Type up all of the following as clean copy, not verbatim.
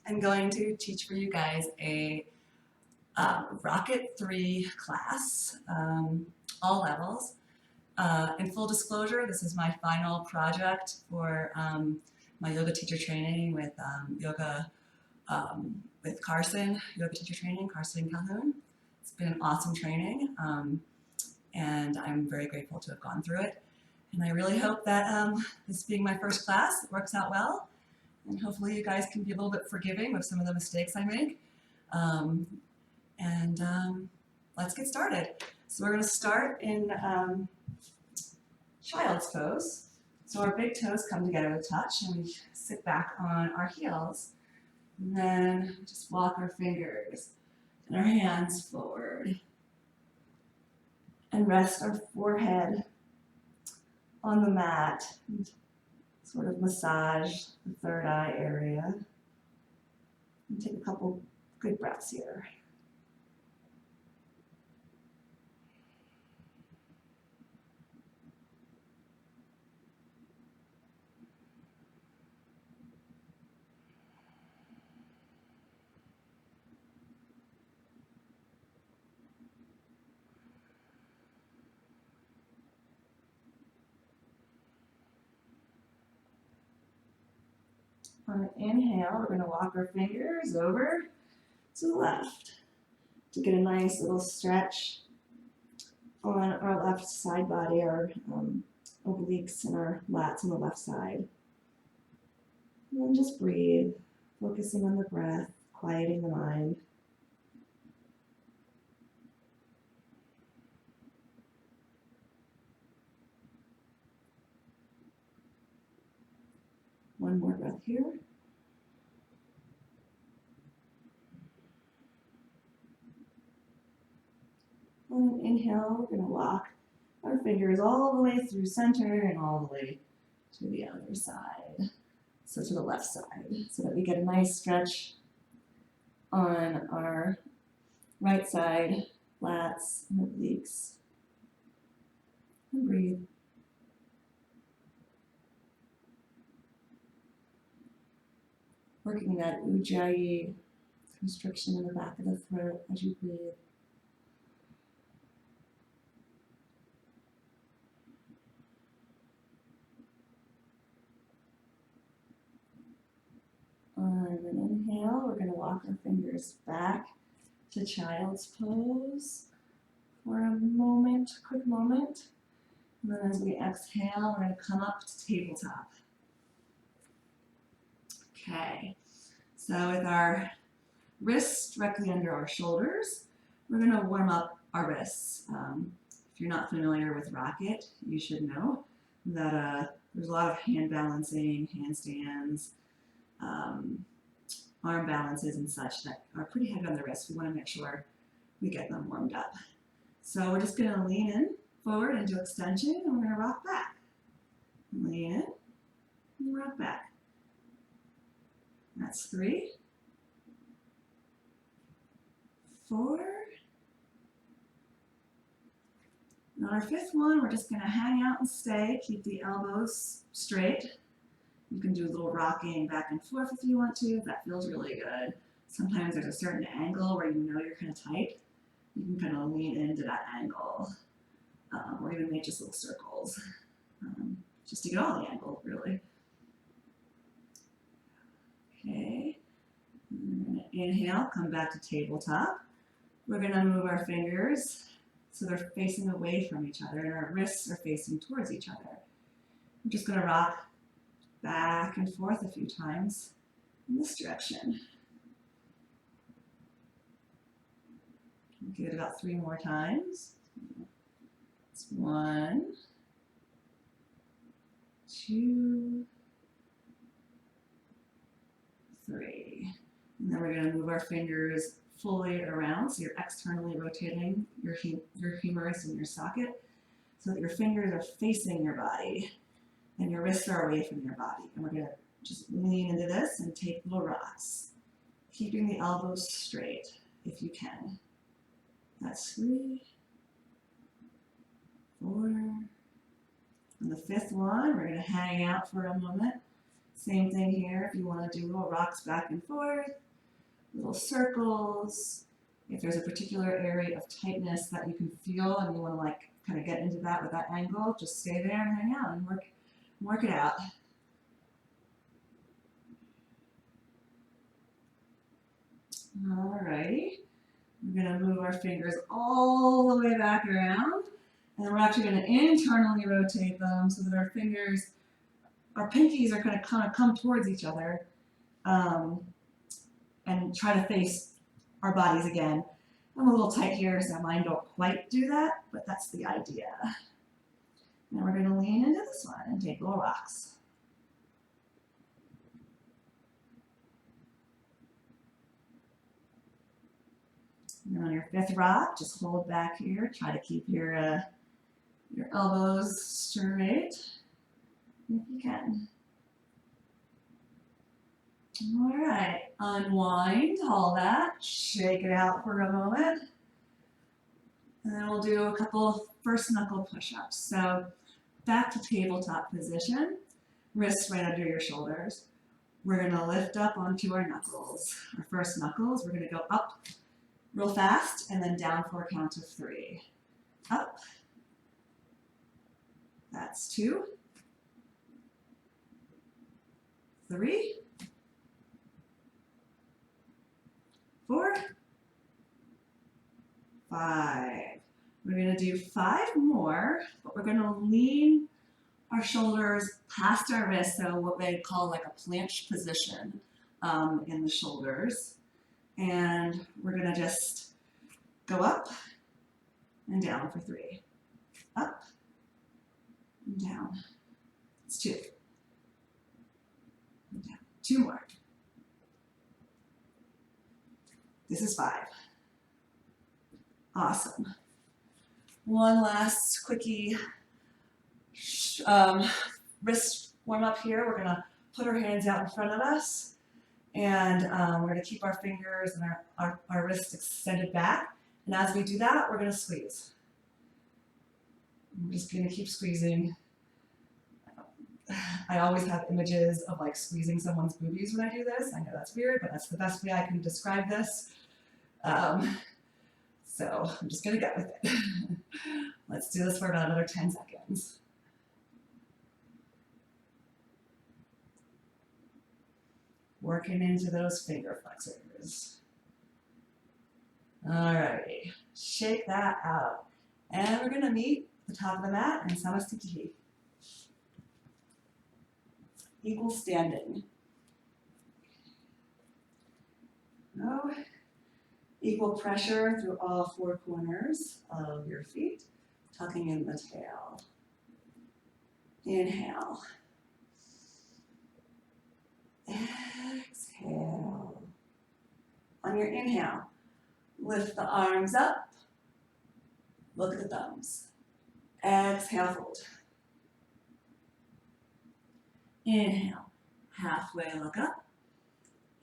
I'm going to teach for you guys a Rocket 3 class, all levels. In full disclosure, this is my final project for my yoga teacher training with with Carson, yoga teacher training, Carson Calhoun. It's been an awesome training, and I'm very grateful to have gone through it. And I really hope that this being my first class, it works out well. And hopefully you guys can be a little bit forgiving with some of the mistakes I make. Let's get started. So we're going to start in child's pose. So our big toes come together with touch, and we sit back on our heels. And then just walk our fingers and our hands forward. And rest our forehead on the mat. And sort of massage the third eye area. And take a couple good breaths here. On an inhale, we're going to walk our fingers over to the left to get a nice little stretch on our left side body, our obliques and our lats on the left side. And then just breathe, focusing on the breath, quieting the mind. One more breath here. On an inhale, we're going to walk our fingers all the way through center and all the way to the other side. So to the left side, so that we get a nice stretch on our right side, lats and obliques. And breathe. Working that ujjayi constriction in the back of the throat as you breathe. On an inhale, we're going to walk our fingers back to child's pose for a moment, quick moment. And then as we exhale, we're going to come up to tabletop. Okay, so with our wrists directly under our shoulders, we're going to warm up our wrists. If you're not familiar with Rocket, you should know that there's a lot of hand balancing, handstands, arm balances and such that are pretty heavy on the wrists. We want to make sure we get them warmed up. So we're just going to lean in forward into extension, and we're going to rock back. Lean in and rock back. That's 3, 4. And on our 5th one, we're just going to hang out and stay. Keep the elbows straight. You can do a little rocking back and forth if you want to. That feels really good. Sometimes there's a certain angle where you know you're kind of tight. You can kind of lean into that angle, or even make just little circles, just to get all the angle, really. Okay, we're going to inhale, come back to tabletop. We're going to move our fingers so they're facing away from each other and our wrists are facing towards each other. I'm just going to rock back and forth a few times in this direction. Give it about 3 more times. It's 1, 2, 3. And then we're going to move our fingers fully around, so you're externally rotating your humerus and your socket so that your fingers are facing your body and your wrists are away from your body. And we're going to just lean into this and take little rocks, keeping the elbows straight if you can. That's 3, 4. On the 5th one, we're going to hang out for a moment. Same thing here, if you want to do little rocks back and forth, little circles. If there's a particular area of tightness that you can feel and you want to like kind of get into that with that angle, just stay there and hang out and work it out. Alrighty, we're going to move our fingers all the way back around, and then we're actually going to internally rotate them so that our fingers, our pinkies are going to kind of come towards each other and try to face our bodies again. I'm a little tight here, so mine don't quite do that, but that's the idea. Now we're going to lean into this one and take little rocks. And on your fifth rock, just hold back here. Try to keep your elbows straight if you can. All right, unwind all that, shake it out for a moment. And then we'll do a couple first knuckle push-ups. So back to tabletop position, wrists right under your shoulders. We're gonna lift up onto our knuckles. Our first knuckles, we're gonna go up real fast and then down for a count of 3. Up. That's 2. 3. 4. 5. We're going to do 5 more, but we're going to lean our shoulders past our wrists, so what they call like a planche position in the shoulders. And we're going to just go up and down for 3. Up and down. It's 2. And down. 2 more. This is 5. Awesome. One last quickie wrist warm up here. We're going to put our hands out in front of us, and we're going to keep our fingers and our wrists extended back. And as we do that, we're going to squeeze. I'm just going to keep squeezing. I always have images of like squeezing someone's boobies when I do this. I know that's weird, but that's the best way I can describe this. So I'm just going to go with it. Let's do this for about another 10 seconds. Working into those finger flexors. Alrighty, shake that out. And we're going to meet the top of the mat and Samasthiti. Equal standing. Oh. Equal pressure through all 4 corners of your feet, tucking in the tail. Inhale. Exhale. On your inhale, lift the arms up. Look at the thumbs. Exhale, fold. Inhale, halfway look up.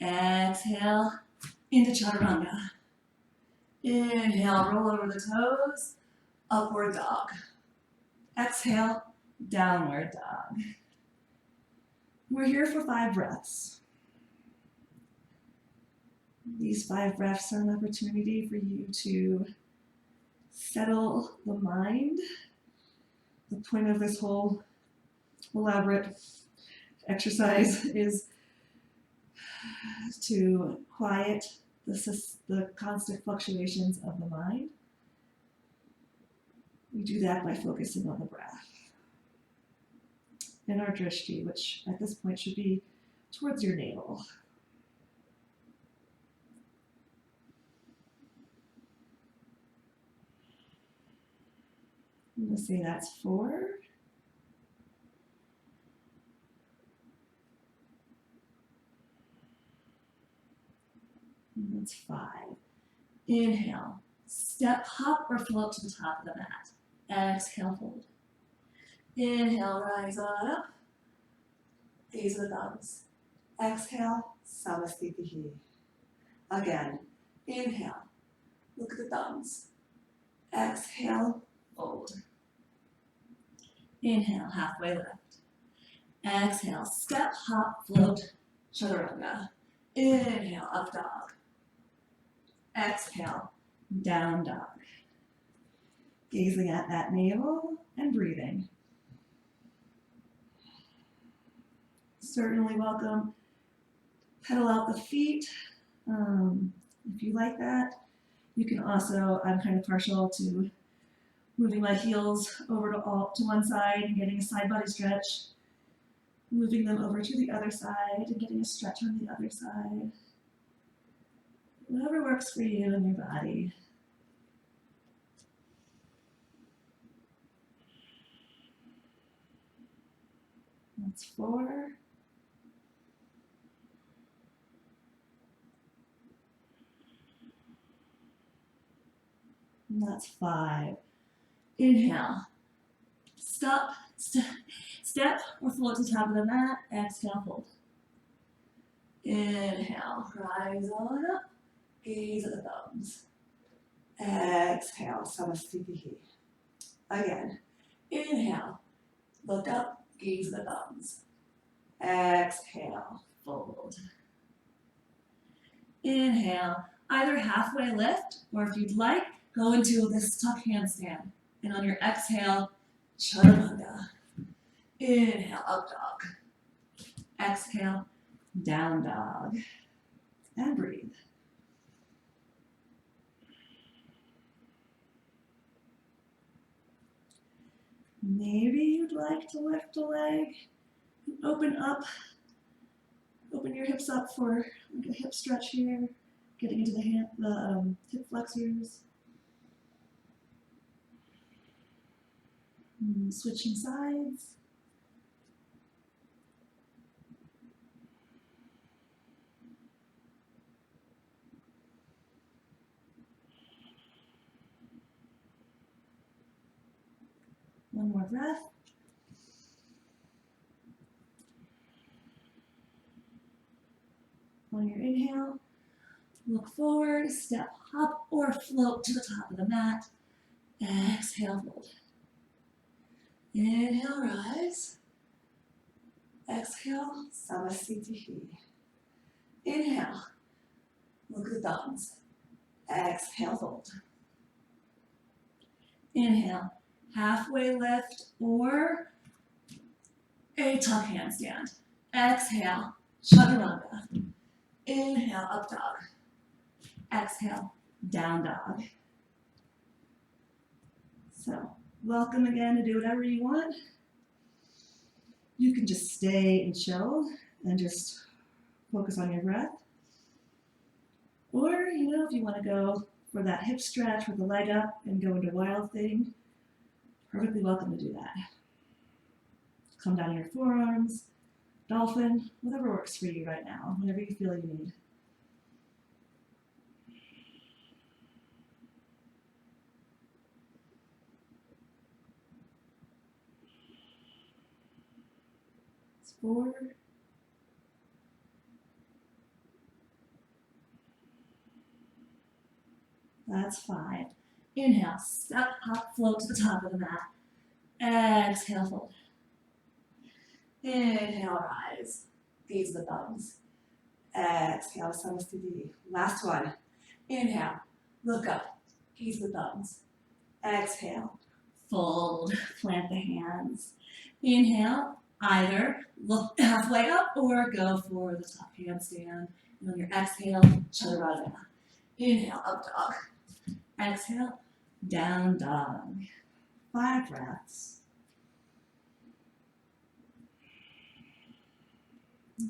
Exhale, into chaturanga. Inhale, roll over the toes, upward dog. Exhale, downward dog. We're here for 5 breaths. These 5 breaths are an opportunity for you to settle the mind. The point of this whole elaborate exercise is to quiet the constant fluctuations of the mind. We do that by focusing on the breath. And our drishti, which at this point should be towards your navel. I'm going to say that's 4. And that's 5. Inhale, step, hop, or float to the top of the mat. Exhale, fold. Inhale, rise on up. Gaze of the thumbs. Exhale, Samasthiti. Again, inhale, look at the thumbs. Exhale, fold. Inhale, halfway lift. Exhale, step, hop, float, chaturanga. Inhale, up dog. Exhale, down dog. Gazing at that navel and breathing. Certainly welcome. Pedal out the feet if you like that. You can also, I'm kind of partial to moving my heels over to one side and getting a side body stretch. Moving them over to the other side and getting a stretch on the other side. Whatever works for you and your body. That's 4. And that's 5. Inhale. Step or float to the top of the mat. Exhale, hold. Inhale, rise on up. Gaze at the thumbs. Exhale, samasthiti. Again. Inhale, look up, gaze at the thumbs. Exhale, fold. Inhale, either halfway lift, or if you'd like, go into this tuck handstand. And on your exhale, chaturanga. Inhale, up dog. Exhale, down dog. And breathe. Maybe you'd like to lift a leg. Open up. Open your hips up for like a hip stretch here. Getting into the hip flexors. And switching sides. One more breath. On your inhale, look forward, step, hop, or float to the top of the mat. Exhale, fold. Inhale, rise. Exhale, samasthiti. Inhale, look at the thumbs. Exhale, fold. Inhale, halfway lift or a tuck handstand. Exhale, chaturanga. Inhale, up dog. Exhale, down dog. So, welcome again to do whatever you want. You can just stay and chill and just focus on your breath. Or, if you want to go for that hip stretch with the leg up and go into wild thing, perfectly welcome to do that. Come down on your forearms, dolphin, whatever works for you right now, whatever you feel you need. It's 4. That's 5. Inhale, step, hop, float to the top of the mat. Exhale, fold. Inhale, rise. Gaze the thumbs. Exhale, samasthiti. Last one. Inhale, look up. Gaze the thumbs. Exhale, fold. Plant the hands. Inhale, either look halfway up or go for the top handstand. And on your exhale, chaturanga. Inhale, up dog. Exhale, down dog. 5 breaths.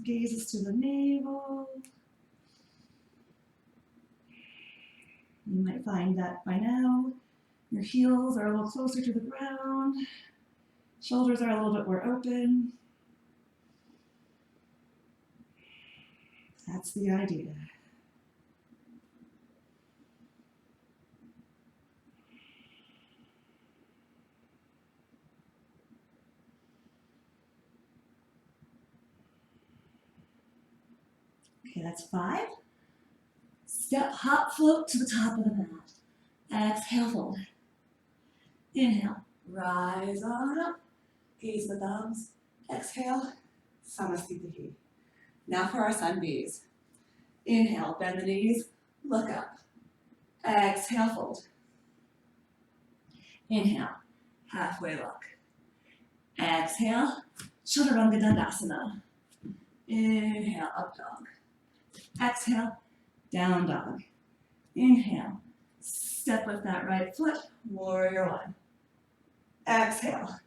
Gazes to the navel. You might find that by now your heels are a little closer to the ground. Shoulders are a little bit more open. That's the idea. Okay, that's 5. Step, hop, float to the top of the mat. Exhale, fold. Inhale, rise on up. Gaze the thumbs. Exhale, Samasthiti. Now for our sun bees. Inhale, bend the knees, look up. Exhale, fold. Inhale, halfway look. Exhale, Chaturanga Dandasana. Inhale, up dog. Exhale, down dog. Inhale, step with that right foot, warrior one. Exhale,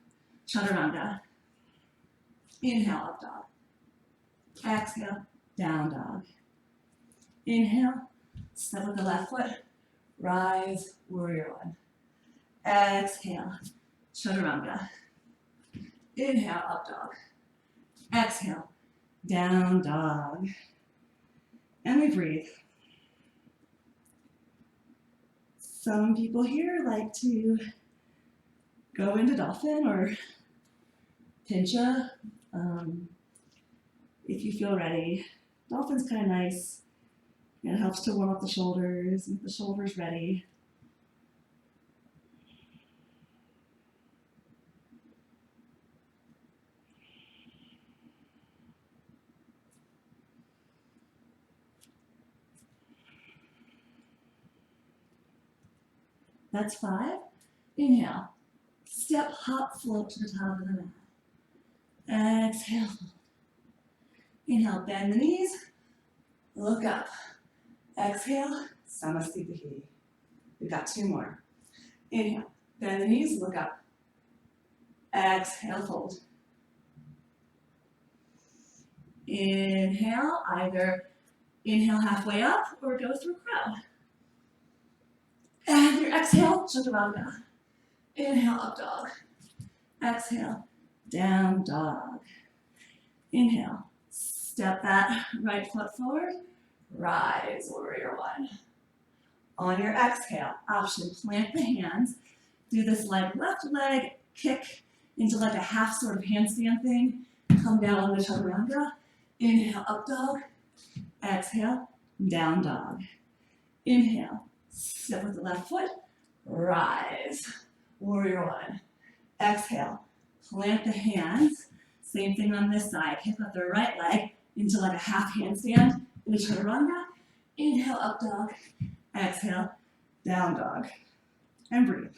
Chaturanga. Inhale, up dog. Exhale, down dog. Inhale, step with the left foot, rise, warrior one. Exhale, Chaturanga. Inhale, up dog. Exhale, down dog. And we breathe. Some people here like to go into dolphin or pincha. If you feel ready. Dolphin's kind of nice. It helps to warm up the shoulders, and get the shoulders ready. That's 5. Inhale. Step, hop, float to the top of the mat. Exhale. Inhale, bend the knees. Look up. Exhale, Samasthiti. We've got 2 more. Inhale, bend the knees, look up. Exhale, fold. Inhale, either inhale halfway up or go through crow. And your exhale, Chaturanga. Inhale, up dog. Exhale, down dog. Inhale, step that right foot forward. Rise, warrior one. On your exhale, option, plant the hands. Do this like left leg kick into like a half sort of handstand thing. Come down on the Chaturanga. Inhale, up dog. Exhale, down dog. Inhale, step with the left foot. Rise, warrior one. Exhale, plant the hands. Same thing on this side. Kick with the right leg into like a half handstand in the Chaturanga. Inhale, up dog. Exhale, down dog. And breathe.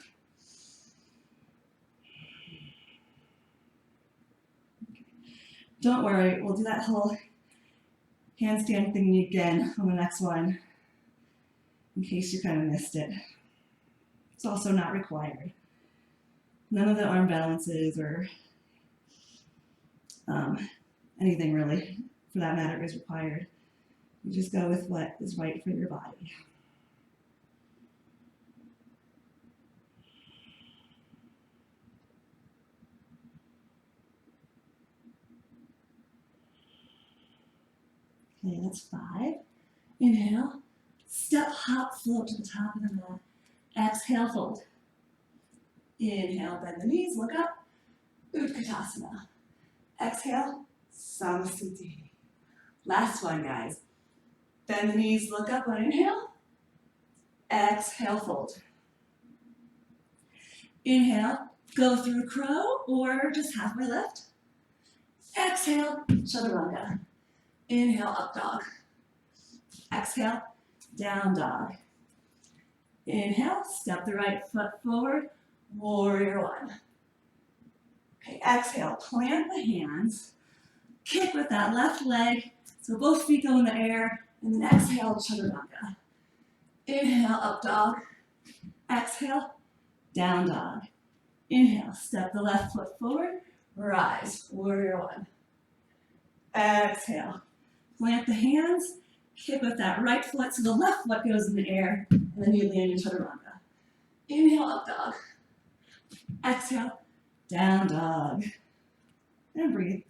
Don't worry, we'll do that whole handstand thing again on the next one, in case you kind of missed it. It's also not required. None of the arm balances or anything really, for that matter, is required. You just go with what is right for your body. Okay, that's 5. Inhale, step, hop, float to the top of the mat. Exhale, fold. Inhale, bend the knees, look up, Utkatasana. Exhale, Samasthiti. Last one, guys. Bend the knees, look up on inhale. Exhale, fold. Inhale, go through crow or just halfway lift. Exhale, Chaturanga. Inhale, up dog. Exhale, down dog. Inhale, step the right foot forward, warrior one. Okay, exhale, plant the hands, kick with that left leg, so both feet go in the air, and then exhale, Chaturanga. Inhale, up dog. Exhale, down dog. Inhale, step the left foot forward, rise, warrior one. Exhale, plant the hands, kick with that right foot so the left foot goes in the air, and then you land in Chaturanga. Inhale, up dog. Exhale, down dog. And breathe.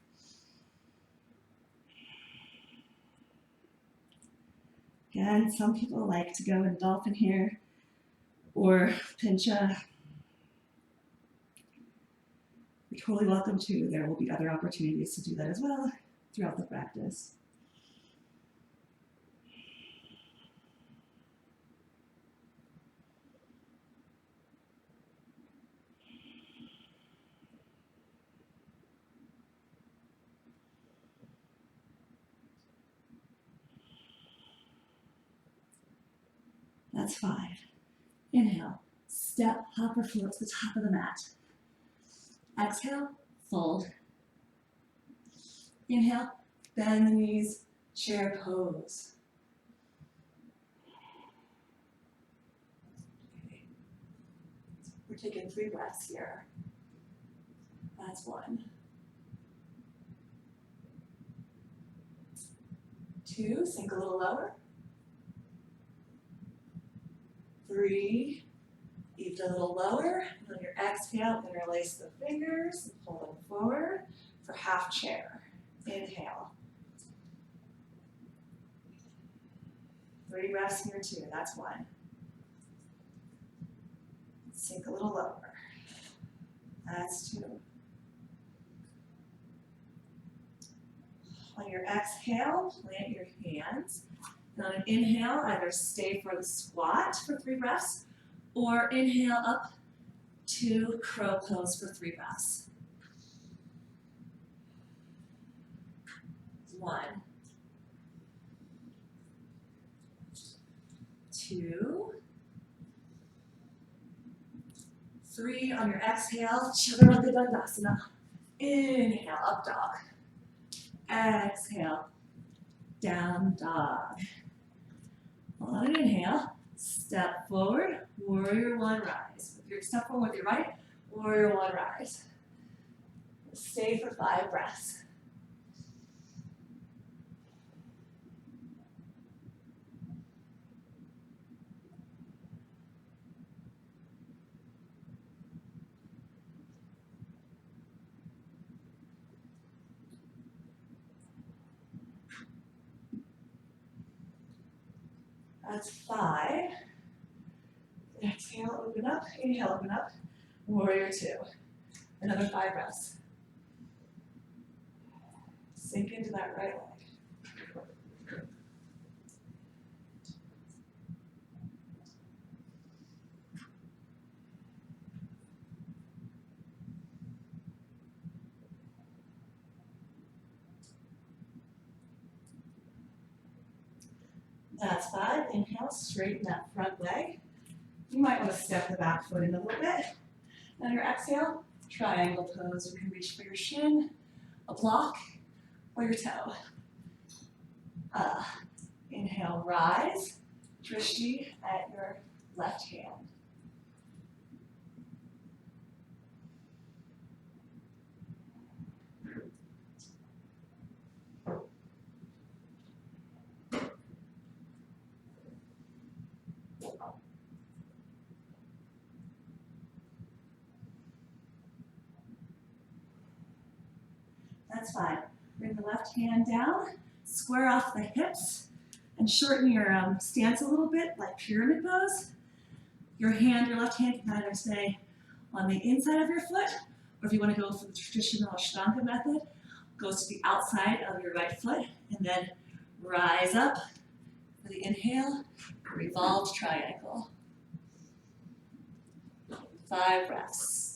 Again, some people like to go in dolphin here or pincha. You're totally welcome to. There will be other opportunities to do that as well throughout the practice. That's 5. Inhale, step, hop, or float to the top of the mat. Exhale, fold. Inhale, bend the knees, chair pose. Okay. We're taking 3 breaths here. That's 1. 2, sink a little lower. 3, lift a little lower. And on your exhale, interlace the fingers and pull them forward for half chair. Inhale. 3 breaths here too, that's 1. Sink a little lower. That's 2. On your exhale, plant your hands. And on an inhale, either stay for the squat for 3 breaths, or inhale up to crow pose for 3 breaths. 1, 2, 3. On your exhale, Chaturanga Dandasana. Inhale, up dog. Exhale, down dog. On an inhale, step forward, warrior 1, rise. If you're step forward with your right, warrior 1, rise. Stay for 5 breaths. That's 5. Exhale, open up. Inhale, open up. Warrior 2. Another 5 breaths. Sink into that right leg. That's 5. Inhale, straighten that front leg. You might want to step the back foot in a little bit. On your exhale, triangle pose. You can reach for your shin, a block, or your toe. Inhale, rise. Drishti at your left hand. That's fine. Bring the left hand down, square off the hips, and shorten your stance a little bit, like pyramid pose. Your left hand can either stay on the inside of your foot, or if you want to go for the traditional ashtanga method, goes to the outside of your right foot, and then rise up for the inhale, revolved triangle. 5 breaths.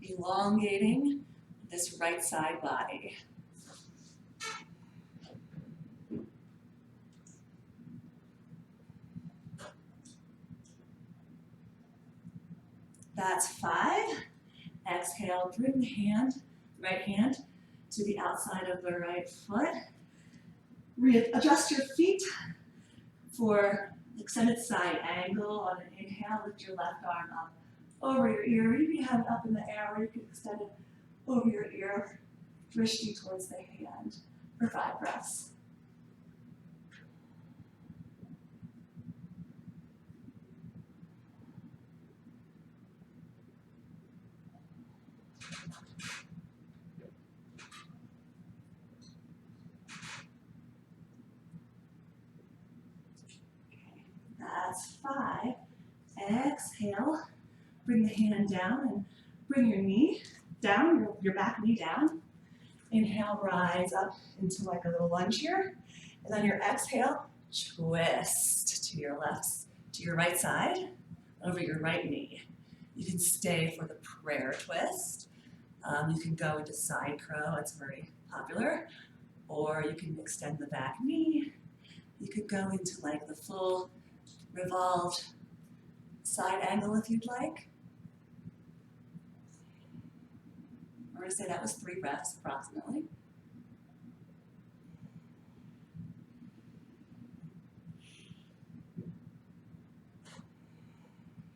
Elongating this right side body. That's 5. Exhale, bring the right hand to the outside of the right foot. Adjust your feet for extended side angle. On an inhale, lift your left arm up over your ear. You can have it up in the air, or you can extend it over your ear, drishti towards the hand for 5 breaths. That's 5. Exhale, bring the hand down and bring your knee down, your back knee down. Inhale, rise up into like a little lunge here. And then your exhale, twist to your right side, over your right knee. You can stay for the prayer twist. You can go into side crow, it's very popular. Or you can extend the back knee. You could go into like the full revolved side angle if you'd like. We're gonna say that was 3 breaths approximately.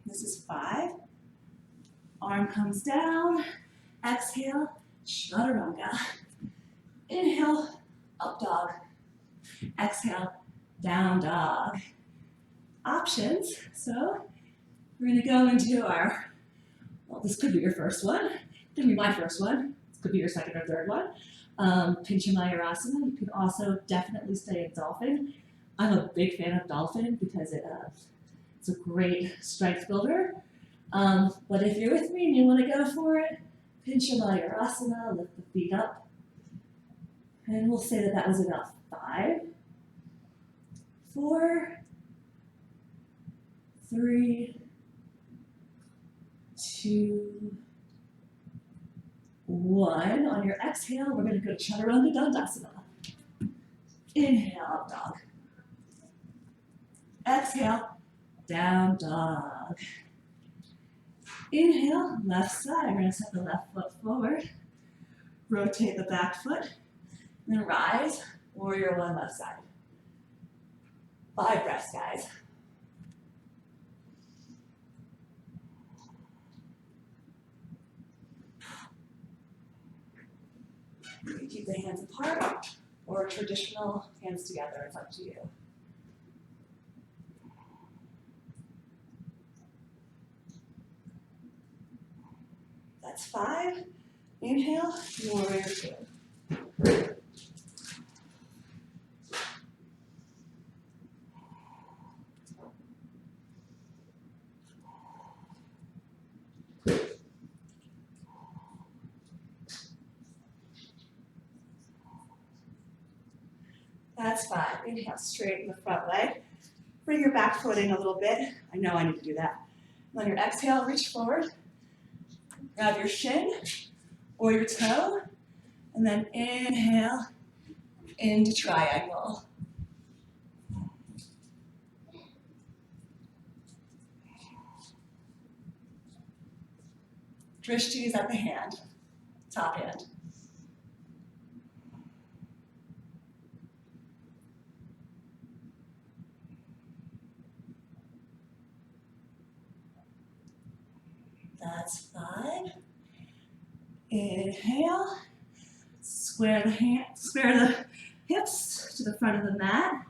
This is 5. Arm comes down. Exhale, chaturanga. Inhale, up dog. Exhale, down dog. Options. So we're going to go into our, well, this could be your first one. Could be my first one. This could be your second or third one. Pincha Mayurasana. You can also definitely stay in dolphin. I'm a big fan of dolphin because it's a great strength builder. But if you're with me and you want to go for it, Pincha Mayurasana, lift the feet up. And we'll say that that was about 5, 4, 3, 2, 1. On your exhale, we're going to go Chaturanga Dandasana. Inhale, up dog. Exhale, down dog. Inhale, left side. We're going to set the left foot forward. Rotate the back foot. Then rise, warrior 1 left side. 5 breaths, guys. You can keep the hands apart or traditional hands together, it's up to you. That's 5. Inhale, warrior 2. That's 5. Inhale, straighten the front leg. Bring your back foot in a little bit. I know I need to do that. And on your exhale, reach forward. Grab your shin or your toe. And then inhale into triangle. Drishti is at the hand, top hand. That's 5. Inhale. Square the hips to the front of the mat.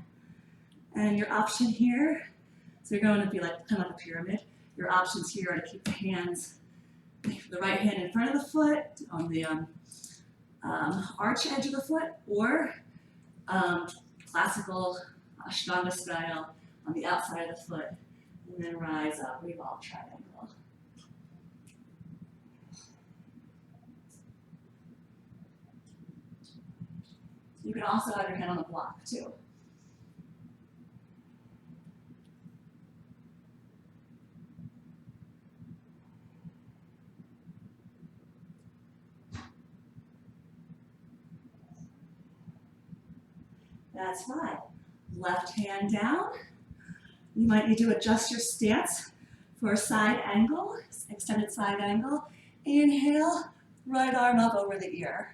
And your option here, so you're going to be like kind of like a pyramid. Your options here are to keep the hands, the right hand in front of the foot on the arch edge of the foot, or classical ashtanga style on the outside of the foot, and then rise up, revolve triangle. You can also have your hand on the block too. That's 5. Left hand down. You might need to adjust your stance for a side angle, extended side angle. Inhale, right arm up over the ear.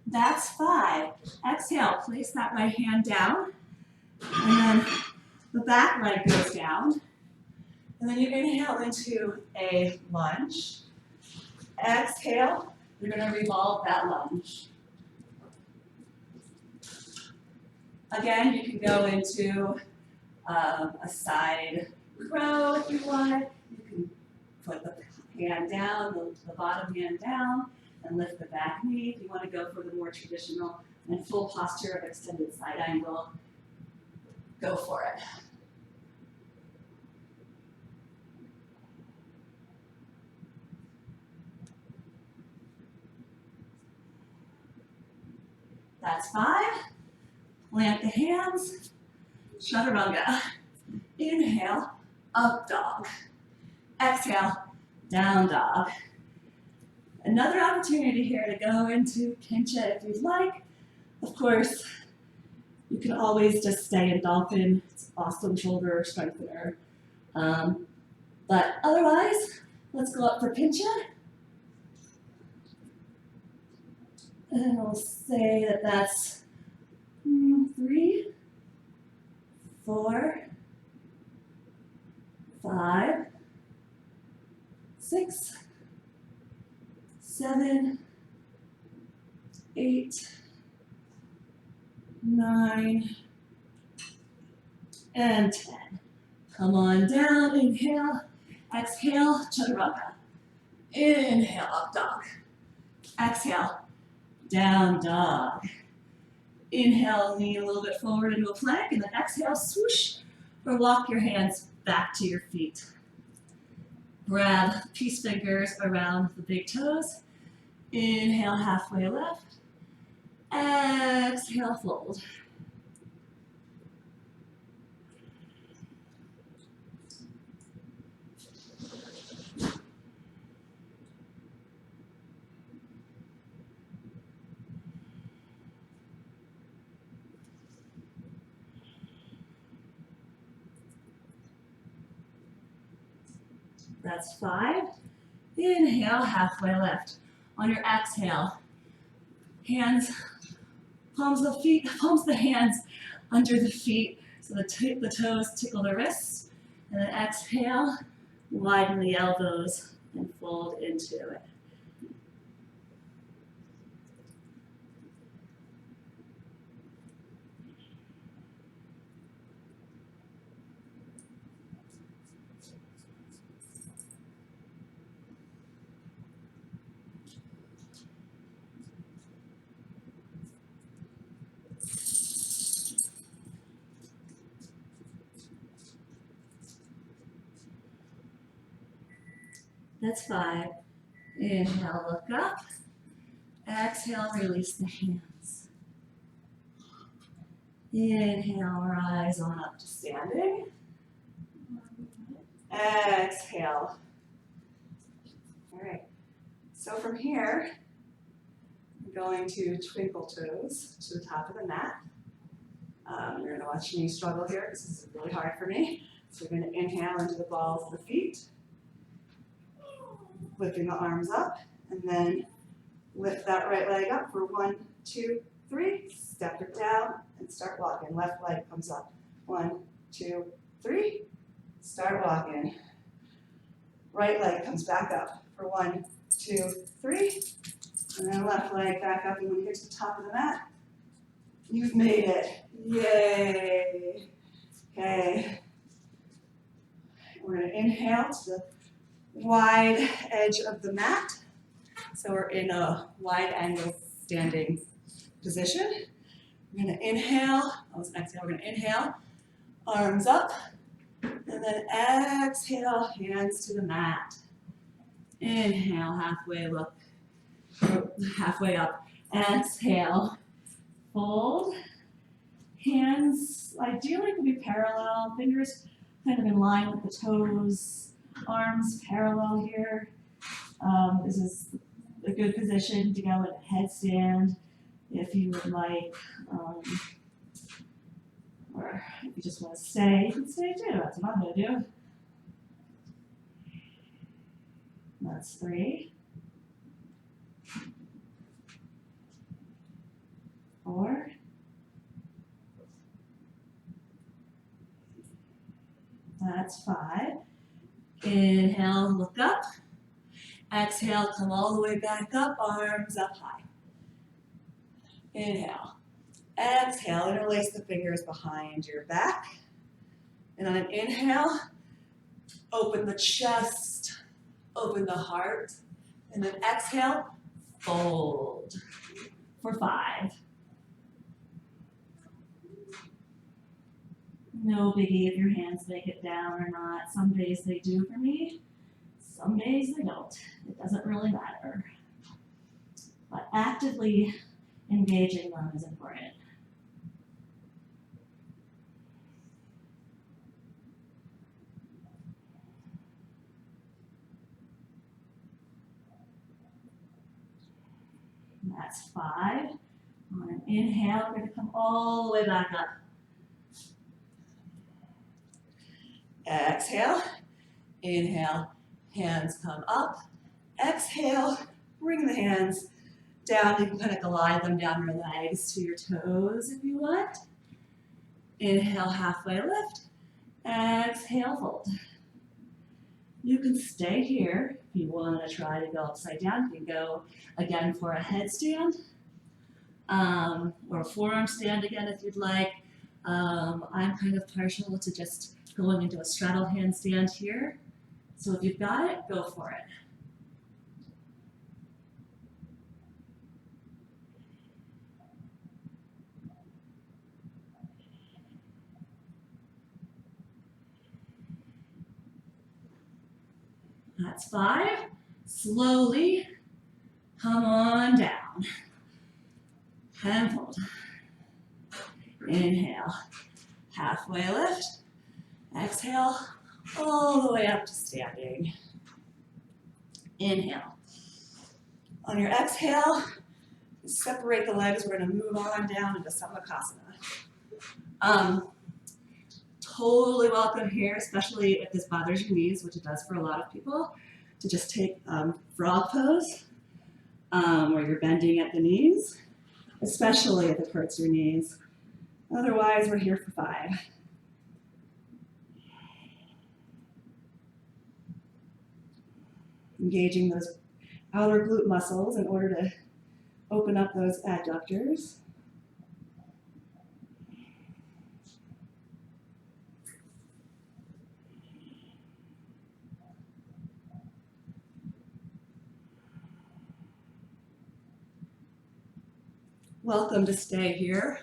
That's 5. Exhale, place that right hand down, and then the back leg goes down. And then you inhale into a lunge. Exhale, you're going to revolve that lunge. Again, you can go into a side crow if you want. You can put the hand down, the bottom hand down, and lift the back knee. If you want to go for the more traditional and full posture of extended side angle, go for it. That's 5. Plant the hands. Chaturanga. Inhale, up dog. Exhale, down dog. Another opportunity here to go into pincha if you'd like. Of course, you can always just stay in dolphin. It's awesome shoulder strengthener. But otherwise, let's go up for pincha. And we'll say that that's 3, 4, 5, 6, 7, 8, 9, and 10. Come on down, inhale, exhale, chaturanga. Inhale, up dog. Exhale, down dog. Inhale, lean a little bit forward into a plank, and then exhale, swoosh, or walk your hands back to your feet. Grab peace fingers around the big toes. Inhale, halfway left. Exhale, fold. That's 5. Inhale, halfway left. On your exhale, hands, palms of the hands under the feet so the toes tickle the wrists. And then exhale, widen the elbows and fold into it. That's 5. Inhale, look up. Exhale, release the hands. Inhale, rise on up to standing. Exhale. All right. So from here, I'm going to twinkle toes to the top of the mat. You're going to watch me struggle here. This is really hard for me. So we're going to inhale into the balls of the feet. Lifting the arms up, and then lift that right leg up for 1, 2, 3. Step it down and start walking. Left leg comes up. 1, 2, 3. Start walking. Right leg comes back up for 1, 2, 3. And then left leg back up, and when you get to the top of the mat, you've made it. Yay. Okay. We're going to inhale to the wide edge of the mat. So we're in a wide angle standing position. We're going to inhale. That was an exhale. We're going to inhale. Arms up. And then exhale, hands to the mat. Inhale, halfway look. Halfway up. Exhale. Fold. Hands ideally could be parallel. Fingers kind of in line with the toes. Arms parallel here. This is a good position to go in a headstand if you would like, or if you just want to stay, you can stay too. That's what I'm going to do. That's 3, 4, that's 5. Inhale, look up. Exhale, come all the way back up, arms up high. Inhale. Exhale, interlace the fingers behind your back. And on an inhale, open the chest, open the heart. And then exhale, fold for 5. No biggie if your hands make it down or not. Some days they do for me. Some days they don't. It doesn't really matter. But actively engaging them is important. And that's 5. On an inhale, we're going to come all the way back up. Exhale, inhale, hands come up. Exhale, bring the hands down. You can kind of glide them down your legs to your toes if you want. Inhale, halfway lift. Exhale, fold. You can stay here if you want to try to go upside down. You can go again for a headstand or a forearm stand again if you'd like. I'm kind of partial to just going into a straddle handstand here. So if you've got it, go for it. That's 5. Slowly come on down. And fold. Inhale, halfway lift. Exhale, all the way up to standing. Inhale. On your exhale, separate the legs. We're going to move on down into Samakasana. Totally welcome here, especially if this bothers your knees, which it does for a lot of people, to just take frog pose, where you're bending at the knees, especially if it hurts your knees. Otherwise, we're here for 5. Engaging those outer glute muscles in order to open up those adductors. Welcome to stay here.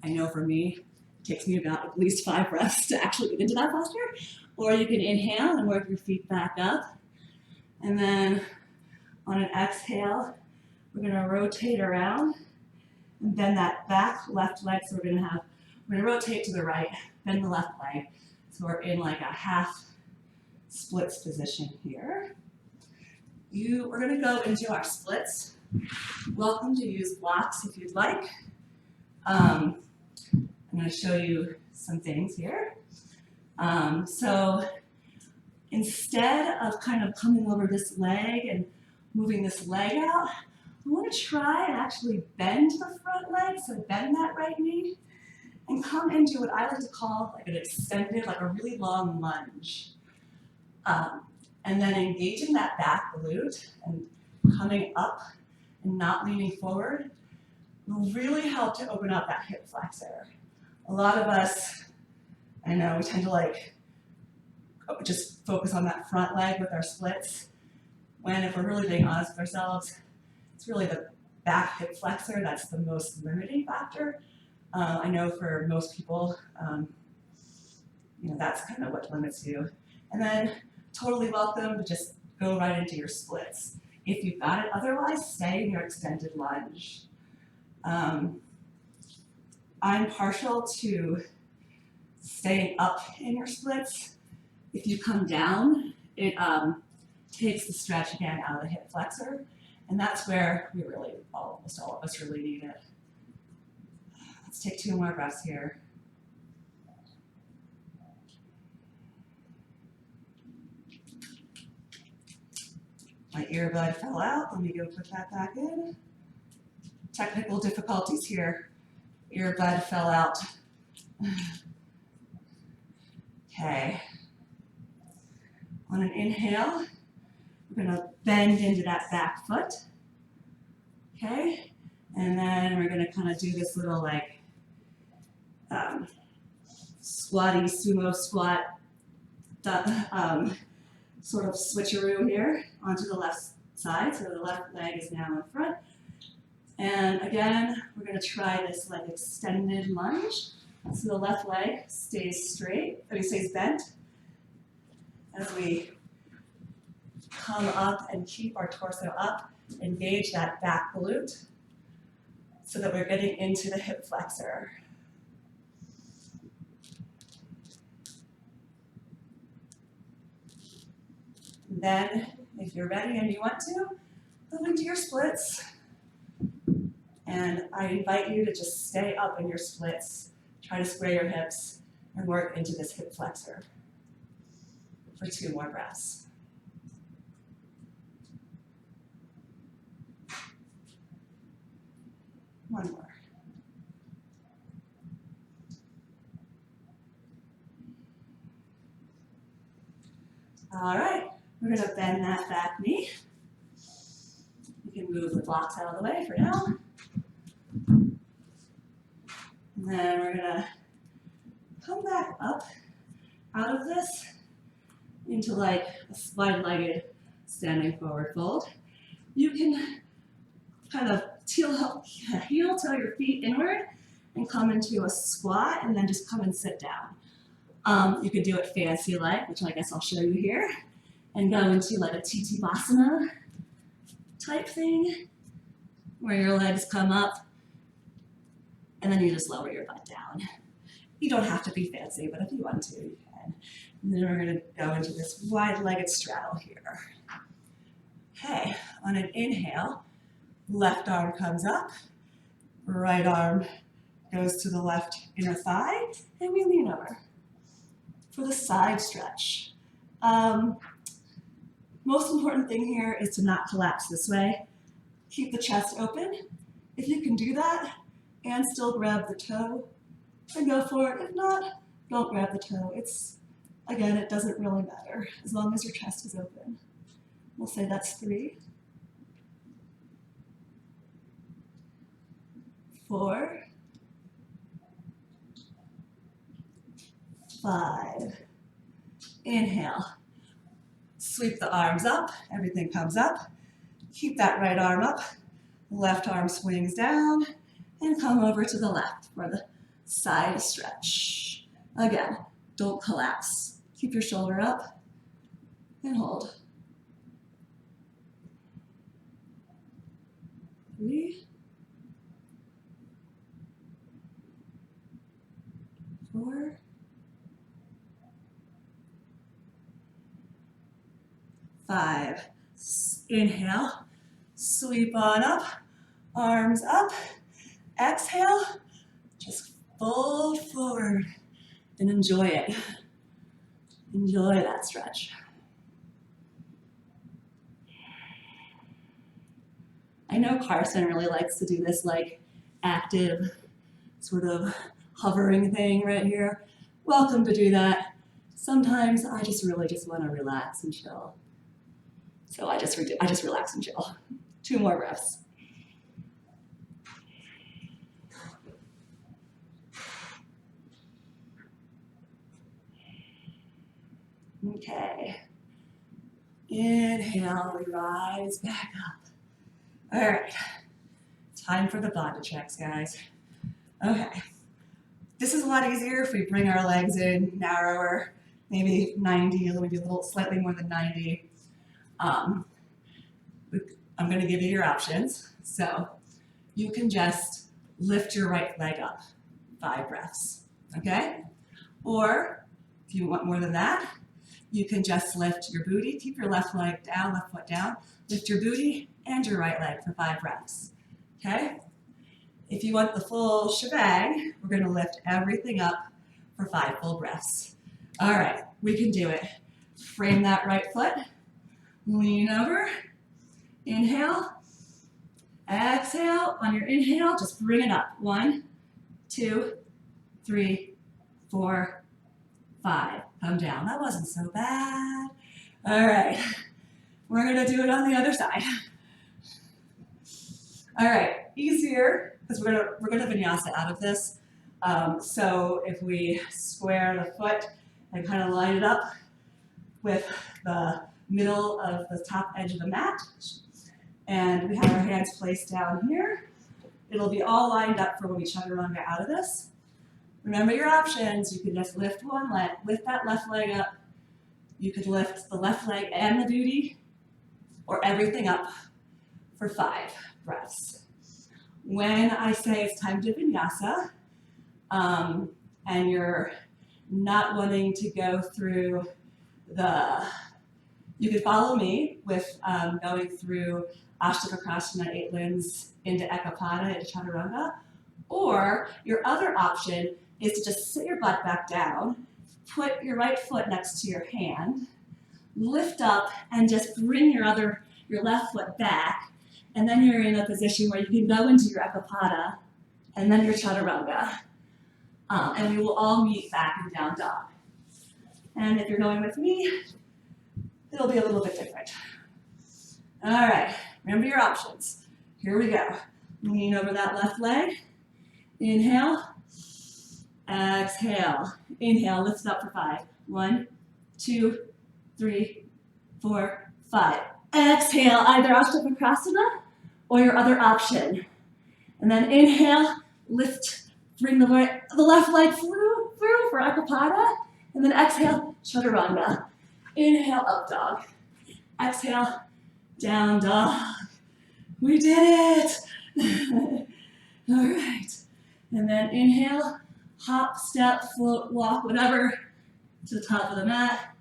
I know for me, it takes me about at least 5 breaths to actually get into that posture. Or you can inhale and work your feet back up. And then on an exhale, we're going to rotate around and bend that back left leg. So we're going to rotate to the right, bend the left leg. So we're in like a half splits position here. We're going to go into our splits. Welcome to use blocks if you'd like. I'm going to show you some things here. So instead of kind of coming over this leg and moving this leg out, I want to try and actually bend the front leg, so bend that right knee, and come into what I like to call like an extended, like a really long lunge. And then engaging that back glute and coming up and not leaning forward will really help to open up that hip flexor. A lot of us, I know, we tend to like just focus on that front leg with our splits, when if we're really being honest with ourselves, it's really the back hip flexor that's the most limiting factor. I know for most people, that's kind of what limits you. And then totally welcome to just go right into your splits. If you've got it, otherwise stay in your extended lunge. I'm partial to staying up in your splits. If you come down, it takes the stretch again out of the hip flexor, and that's where we really, almost all of us really need it. Let's take 2 more breaths here. My earbud fell out. Let me go put that back in. Technical difficulties here. Earbud fell out. Okay. On an inhale, we're going to bend into that back foot. Okay. And then we're going to kind of do this little like squatty sumo squat sort of switcheroo here onto the left side. So the left leg is now in front. And again, we're going to try this like extended lunge. So the left leg stays straight, stays bent as we come up and keep our torso up. Engage that back glute. so that we're getting into the hip flexor. Then, if you're ready and you want to, go into your splits. And I invite you to just stay up in your splits. Try to square your hips and work into this hip flexor for 2 more breaths. One more. All right, we're going to bend that back knee. You can move the blocks out of the way for now. And then we're going to come back up out of this into like a wide-legged standing forward fold. You can kind of heel toe your feet inward and come into a squat and then just come and sit down. You could do it fancy like, which I guess I'll show you here, and go into like a Titivasana type thing where your legs come up and then you just lower your butt down. You don't have to be fancy, but if you want to, you can. And then we're going to go into this wide-legged straddle here. Okay, on an inhale, left arm comes up, right arm goes to the left inner thigh, and we lean over for the side stretch. Most important thing here is to not collapse this way. Keep the chest open. If you can do that and still grab the toe, then go for it. If not, don't grab the toe. Again, it doesn't really matter as long as your chest is open. We'll say that's 3, 4, 5. Inhale. Sweep the arms up. Everything comes up. Keep that right arm up. Left arm swings down and come over to the left for the side stretch. Again, don't collapse. Keep your shoulder up and hold. 3, 4, 5. Inhale, sweep on up, arms up. Exhale, just fold forward and enjoy it. Enjoy that stretch. I know Carson really likes to do this like active sort of hovering thing right here. Welcome to do that. Sometimes I just really just want to relax and chill. So I just relax and chill. 2 more breaths. Okay. Inhale, rise back up. All right. Time for the body checks, guys. Okay. This is a lot easier if we bring our legs in narrower, maybe 90, maybe a little slightly more than 90. I'm going to give you your options. So you can just lift your right leg up, 5 breaths, okay? Or if you want more than that, you can just lift your booty, keep your left leg down, left foot down, lift your booty and your right leg for 5 breaths, okay? If you want the full shebang, we're going to lift everything up for 5 full breaths. All right, we can do it. Frame that right foot. Lean over, inhale, exhale. On your inhale, just bring it up. 1, 2, 3, 4, 5. Come down. That wasn't so bad. All right, we're gonna do it on the other side. All right, easier, because we're gonna vinyasa out of this. So if we square the foot and kind of line it up with the middle of the top edge of the mat, and we have our hands placed down here. It'll be all lined up for when we chaturanga out of this. Remember your options. You can just lift one leg, lift that left leg up. You could lift the left leg and the booty, or everything up for 5 breaths. When I say it's time to vinyasa, and you're not wanting to go through you can follow me with going through ashtanga, 8 limbs into ekapada, into chaturanga, or your other option is to just sit your butt back down, put your right foot next to your hand, lift up, and just bring your left foot back, and then you're in a position where you can go into your ekapada, and then your chaturanga. And we will all meet back in down dog. And if you're going with me, it'll be a little bit different. All right, remember your options. Here we go. Lean over that left leg. Inhale. Exhale. Inhale, lift it up for 5. 1, 2, 3, 4, 5. Exhale, either Ashtanga or your other option. And then inhale, lift, bring the left leg through for ekapada. And then exhale, chaturanga. Inhale, up dog. Exhale, down dog. We did it. All right. And then inhale, hop, step, float, walk, whatever, to the top of the mat.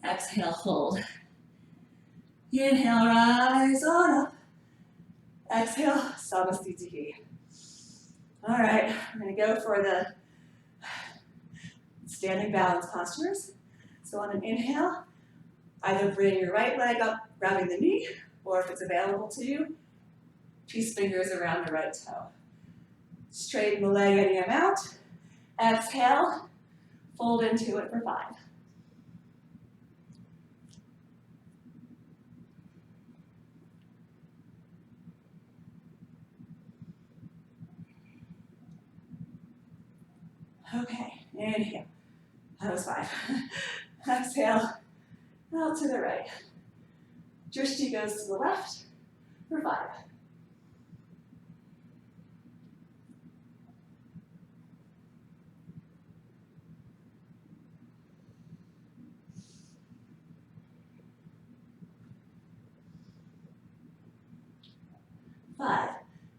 Exhale, fold. Inhale, rise on up. Exhale, Samasthiti. All right, we're going to go for the standing balance postures. So on an inhale, either bring your right leg up, grabbing the knee, or if it's available to you, peace fingers around the right toe. Straighten the leg any amount. Exhale, fold into it for 5. Okay, inhale. That was 5. Exhale, out to the right. Drishti goes to the left for 5.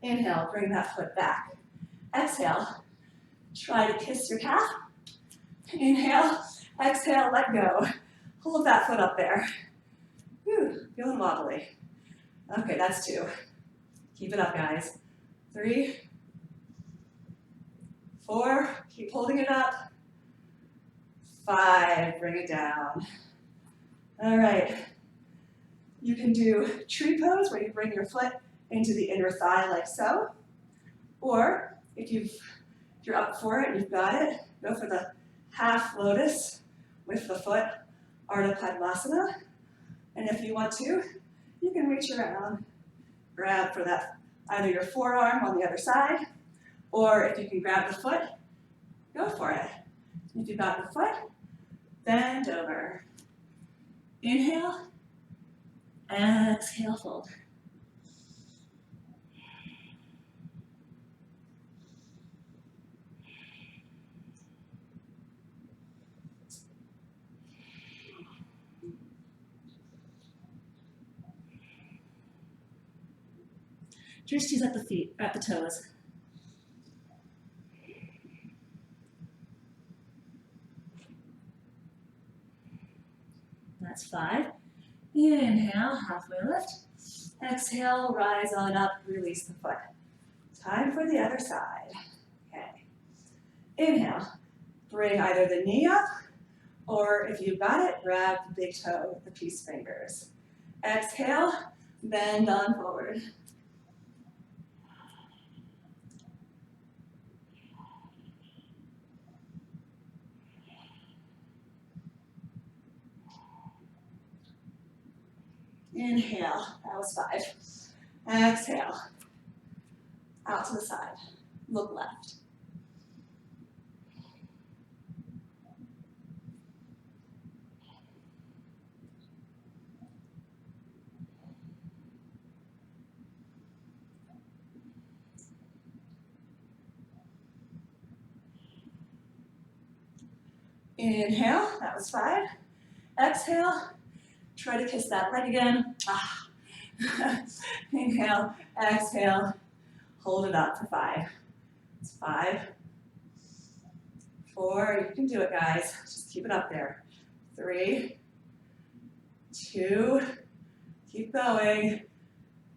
Inhale, bring that foot back. Exhale, try to kiss your calf. Inhale, exhale, let go. Hold that foot up there. Whew, feeling wobbly. Okay, that's 2. Keep it up, guys. 3, 4, keep holding it up. 5, bring it down. All right. You can do tree pose where you bring your foot into the inner thigh like so. Or if you're up for it, you've got it, go for the half lotus with the foot, Ardha Padmasana. And if you want to, you can reach around, grab for that, either your forearm on the other side, or if you can grab the foot, go for it. If you've got the foot, bend over. Inhale, exhale, fold. Drishti's at the feet, at the toes. That's 5. Inhale, halfway lift. Exhale, rise on up, release the foot. Time for the other side. Okay. Inhale, bring either the knee up, or if you've got it, grab the big toe with the peace fingers. Exhale, bend on forward. Inhale, that was 5. Exhale, out to the side, look left. Inhale, that was 5. Exhale, try to kiss that leg again. Inhale, exhale, Hold it up for 5. It's 5, 4, you can do it, guys. Just keep it up there. 3, 2, keep going.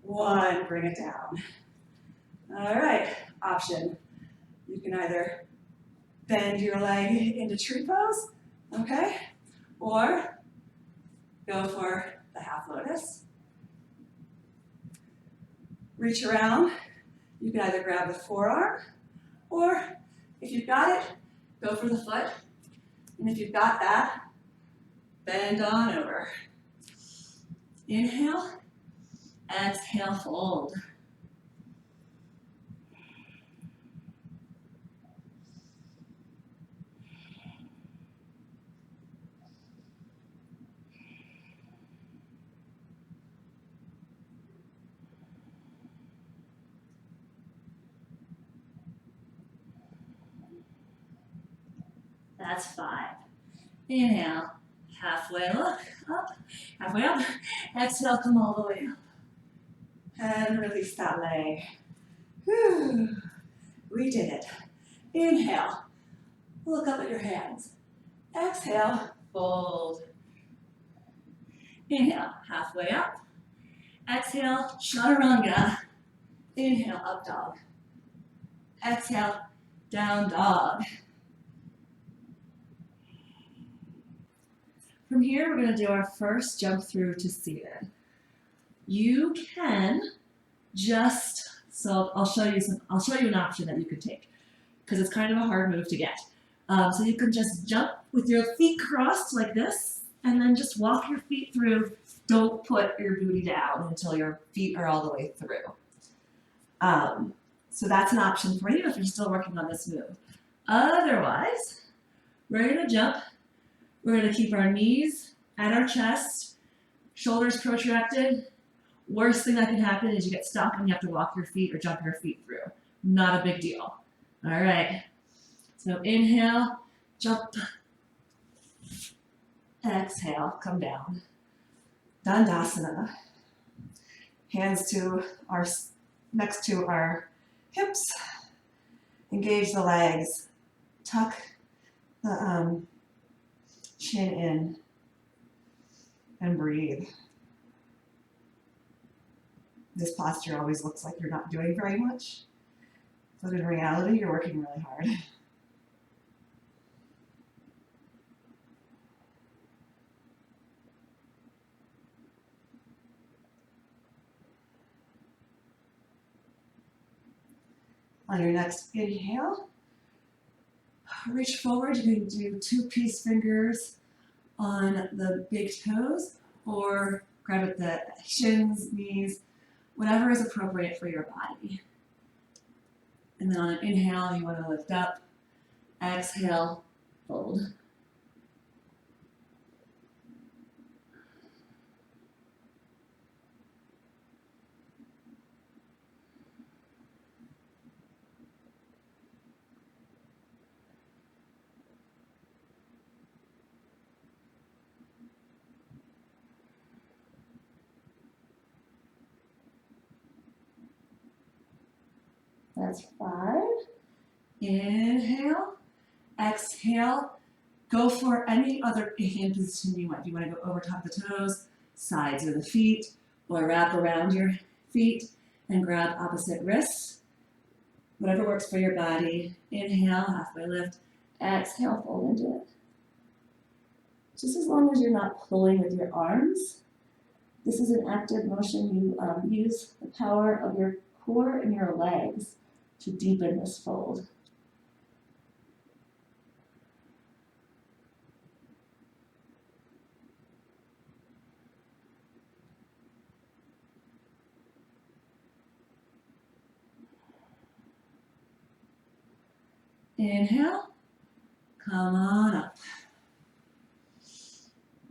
1, bring it down. All right, option. You can either bend your leg into tree pose, okay? Or go for the half lotus. Reach around. You can either grab the forearm, or if you've got it, go for the foot. And if you've got that, bend on over. Inhale, exhale, fold. That's 5. Inhale, halfway look, up, halfway up. Exhale, come all the way up. And release that leg. Whew. We did it. Inhale, look up at your hands. Exhale, fold. Inhale, halfway up. Exhale, chaturanga. Inhale, up dog. Exhale, down dog. From here, we're going to do our first jump through to seated. You can just, so I'll show you an option that you could take, because it's kind of a hard move to get. So you can just jump with your feet crossed like this, and then just walk your feet through. Don't put your booty down until your feet are all the way through. So that's an option for you if you're still working on this move. Otherwise, we're going to jump. We're going to keep our knees at our chest, shoulders protracted. Worst thing that can happen is you get stuck and you have to walk your feet or jump your feet through. Not a big deal. All right. So inhale, jump. Exhale, come down. Dandasana. Hands next to our hips. Engage the legs. Tuck the chin in and breathe. This posture always looks like you're not doing very much, but in reality, you're working really hard. On your next inhale, reach forward. You can do 2 peace fingers on the big toes, or grab at the shins, knees, whatever is appropriate for your body. And then on an inhale, you want to lift up. Exhale, fold. That's 5. Inhale. Exhale. Go for any other hand position you want. You want to go over top the toes, sides of the feet, or wrap around your feet and grab opposite wrists. Whatever works for your body. Inhale, halfway lift. Exhale, fold into it. Just as long as you're not pulling with your arms. This is an active motion. You use the power of your core and your legs to deepen this fold. Inhale, come on up.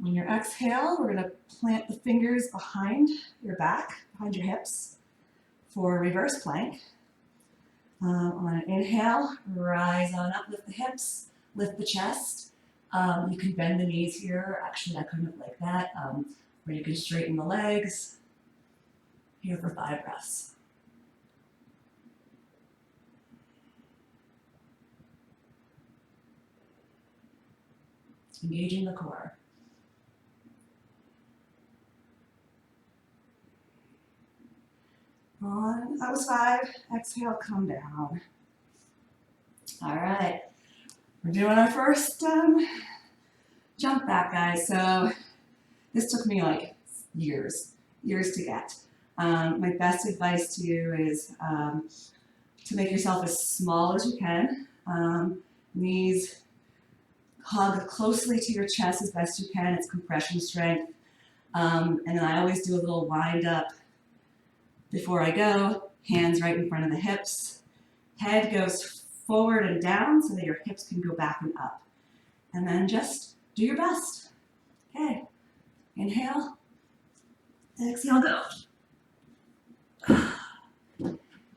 On your exhale, we're going to plant the fingers behind your back, behind your hips for reverse plank. On an inhale, rise on up, lift the hips, lift the chest. You can bend the knees here. Actually, I kind of like that. Or you can straighten the legs. Here for 5 breaths. engaging the core. On, that was 5. Exhale, come down. All right, we're doing our first jump back, guys. So this took me like years to get. My best advice to you is to make yourself as small as you can. Knees hug closely to your chest as best you can. It's compression strength. And then I always do a little wind up before I go. Hands right in front of the hips. Head goes forward and down so that your hips can go back and up. And then just do your best. Okay. Inhale. Exhale, go.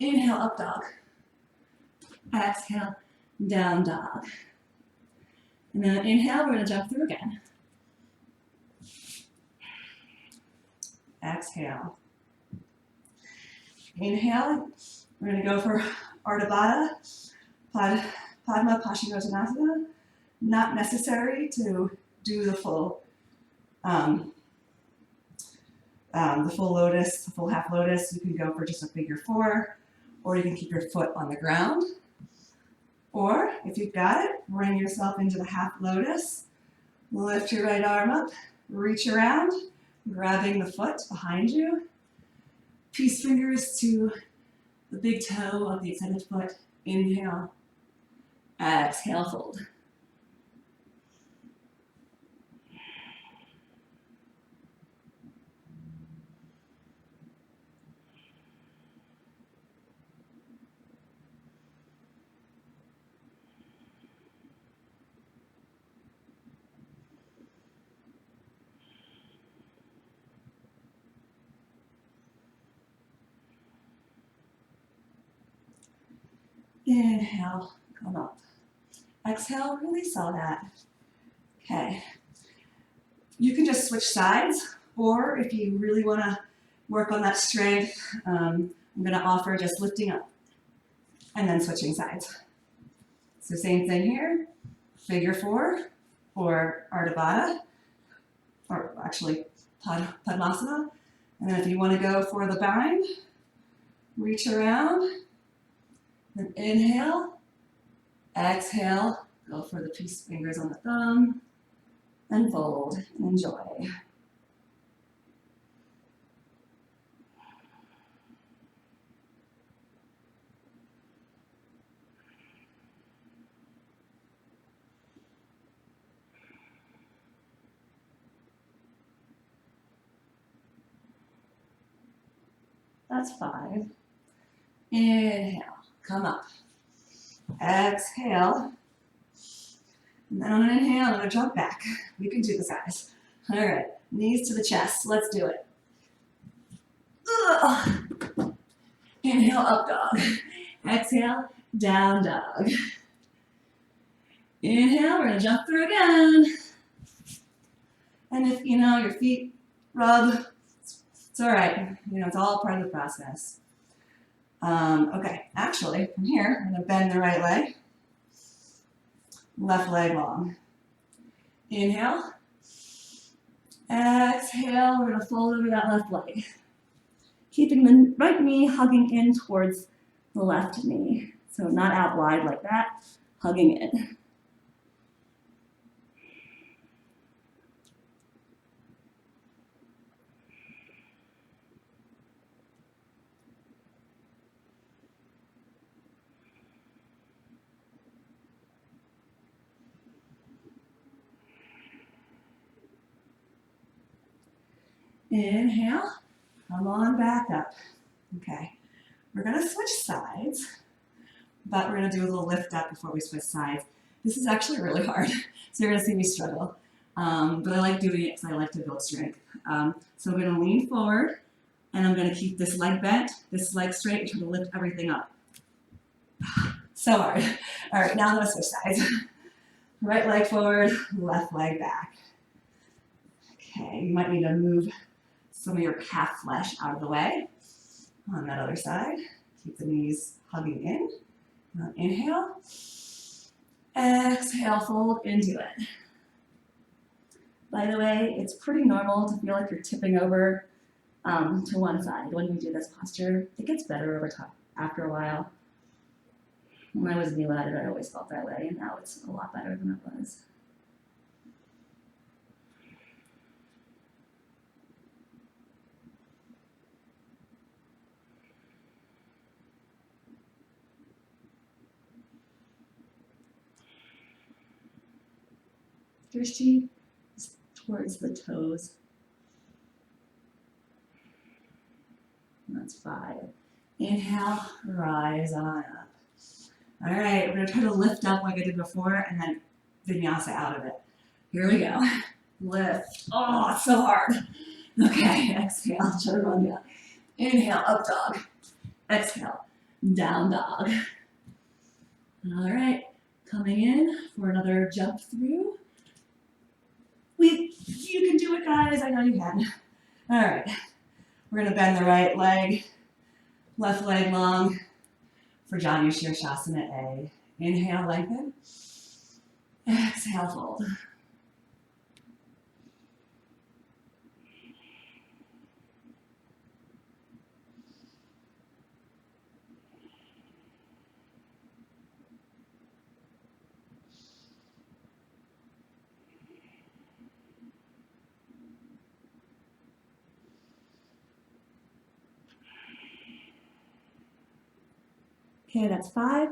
Inhale, up dog. Exhale, down dog. And then inhale, we're going to jump through again. Exhale. Inhale, we're going to go for Ardha Baddha, Padma Paschimottanasana. Not necessary to do the full lotus, the full half lotus. You can go for just a figure 4, or you can keep your foot on the ground. Or if you've got it, bring yourself into the half lotus. Lift your right arm up, reach around, grabbing the foot behind you. Peace fingers to the big toe of the extended foot. Inhale, exhale, fold. Inhale, come up. Exhale, release all that. Okay. You can just switch sides, or if you really want to work on that strength, I'm going to offer just lifting up and then switching sides. So same thing here, figure 4 or Ardha Baddha, or actually Padmasana. And then if you want to go for the bind, reach around. Then inhale, exhale, go for the peace fingers on the thumb, and fold, and enjoy. That's 5. Inhale, come up. Exhale. And then on an inhale, I'm going to jump back. We can do this, guys. All right, knees to the chest. Let's do it. Ugh. Inhale, up dog. Exhale, down dog. Inhale, we're going to jump through again. And if, your feet rub, it's all right. It's all part of the process. Okay, actually, from here, I'm going to bend the right leg. Left leg long. Inhale. Exhale, we're going to fold over that left leg. Keeping the right knee hugging in towards the left knee. So not out wide like that, hugging in. Inhale, come on back up. Okay, we're going to switch sides, but we're going to do a little lift up before we switch sides. This is actually really hard, so you're going to see me struggle, but I like doing it because I like to build strength. So I'm going to lean forward, and I'm going to keep this leg bent, this leg straight, and try to lift everything up. So hard. All right, now I'm going to switch sides. Right leg forward, left leg back. Okay, you might need to move some of your calf flesh out of the way. On that other side, keep the knees hugging in. Inhale. Exhale, fold into it. By the way, it's pretty normal to feel like you're tipping over to one side when you do this posture. It gets better over time after a while. When I was new at it, I always felt that way, and now it's a lot better than it was. Drishti is towards the toes. And that's 5. Inhale, rise on up. All right, we're gonna try to lift up like I did before and then vinyasa out of it. Here we go. Lift. Oh, it's so hard. Okay, exhale, chaturanga. Inhale, up dog. Exhale, down dog. All right, coming in for another jump through. You can do it, guys. I know you can. All right, we're gonna bend the right leg, left leg long for Janu Shirshasana A. Inhale, lengthen. Exhale, fold. Okay, that's 5.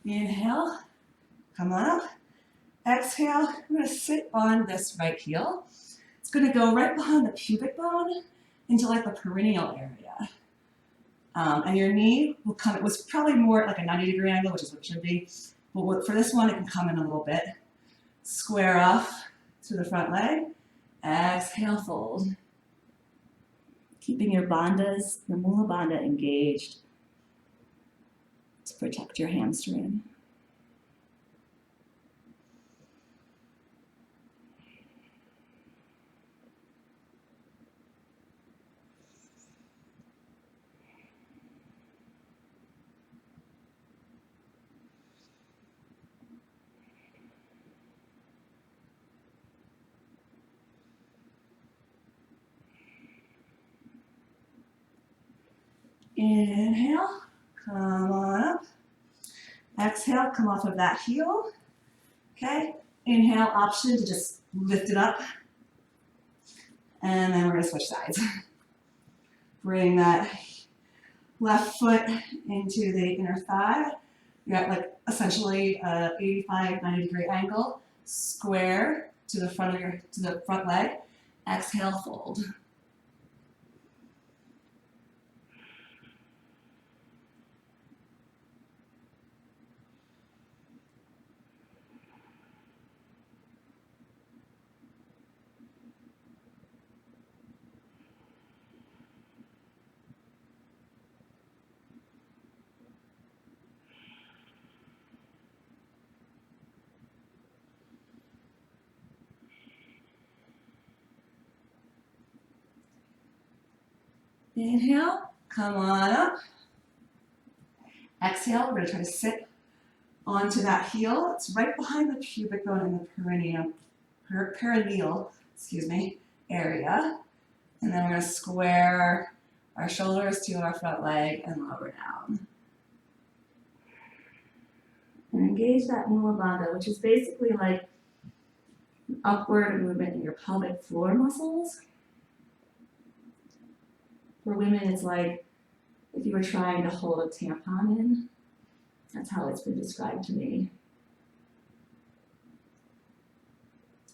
Inhale, come on up. Exhale, I'm gonna sit on this right heel. It's gonna go right behind the pubic bone into like the perineal area. And your knee will come, it was probably more like a 90-degree angle, which is what it should be. But for this one, it can come in a little bit. Square off to the front leg. Exhale, fold. Keeping your bandhas, the Mula Bandha engaged to protect your hamstring. Inhale, come on up. Exhale, come off of that heel. Okay, inhale, option to just lift it up. And then we're gonna switch sides. Bring that left foot into the inner thigh. You got like essentially a 85, 90-degree angle. Square to the front leg. Exhale, fold. Inhale, come on up. Exhale, we're gonna try to sit onto that heel. It's right behind the pubic bone and the perineal, area. And then we're gonna square our shoulders to our front leg and lower down. And engage that Mula Bandha, which is basically like an upward movement in your pelvic floor muscles. For women, it's like if you were trying to hold a tampon in. That's how it's been described to me.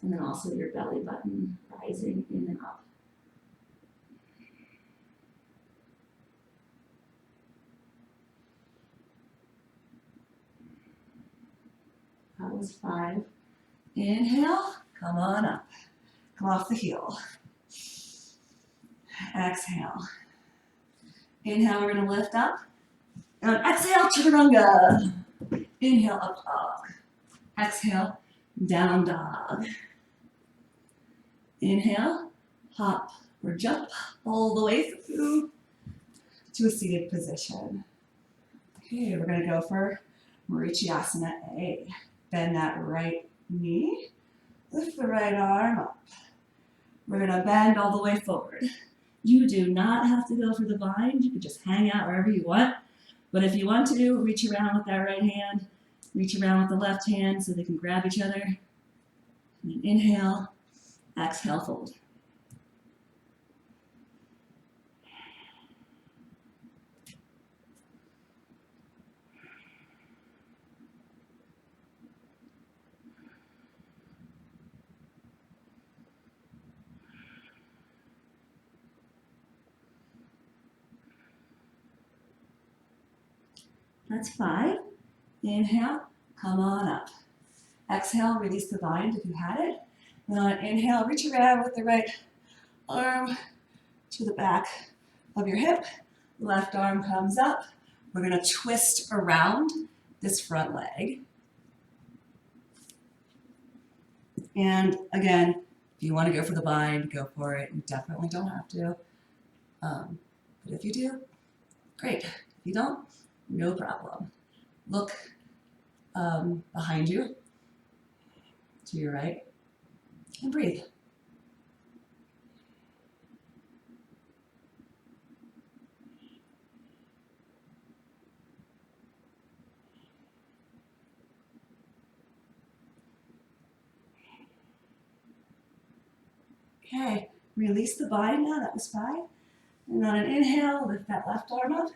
And then also your belly button rising in and up. That was 5. Inhale, come on up. Come off the heel. Exhale. Inhale, we're gonna lift up. And exhale, chaturanga. Inhale, up dog. Exhale, down dog. Inhale, hop or jump all the way through to a seated position. Okay, we're gonna go for Marichyasana A. Bend that right knee, lift the right arm up. We're gonna bend all the way forward. You do not have to go for the bind. You can just hang out wherever you want. But if you want to, reach around with that right hand, reach around with the left hand so they can grab each other. And then inhale, exhale, fold. That's 5. Inhale, come on up. Exhale, release the bind if you had it. Then on inhale, reach around with the right arm to the back of your hip. Left arm comes up. We're gonna twist around this front leg. And again, if you wanna go for the bind, go for it. You definitely don't have to. But if you do, great. If you don't, no problem. Look behind you, to your right, and breathe. Okay, release the body now, that was 5. And on an inhale, lift that left arm up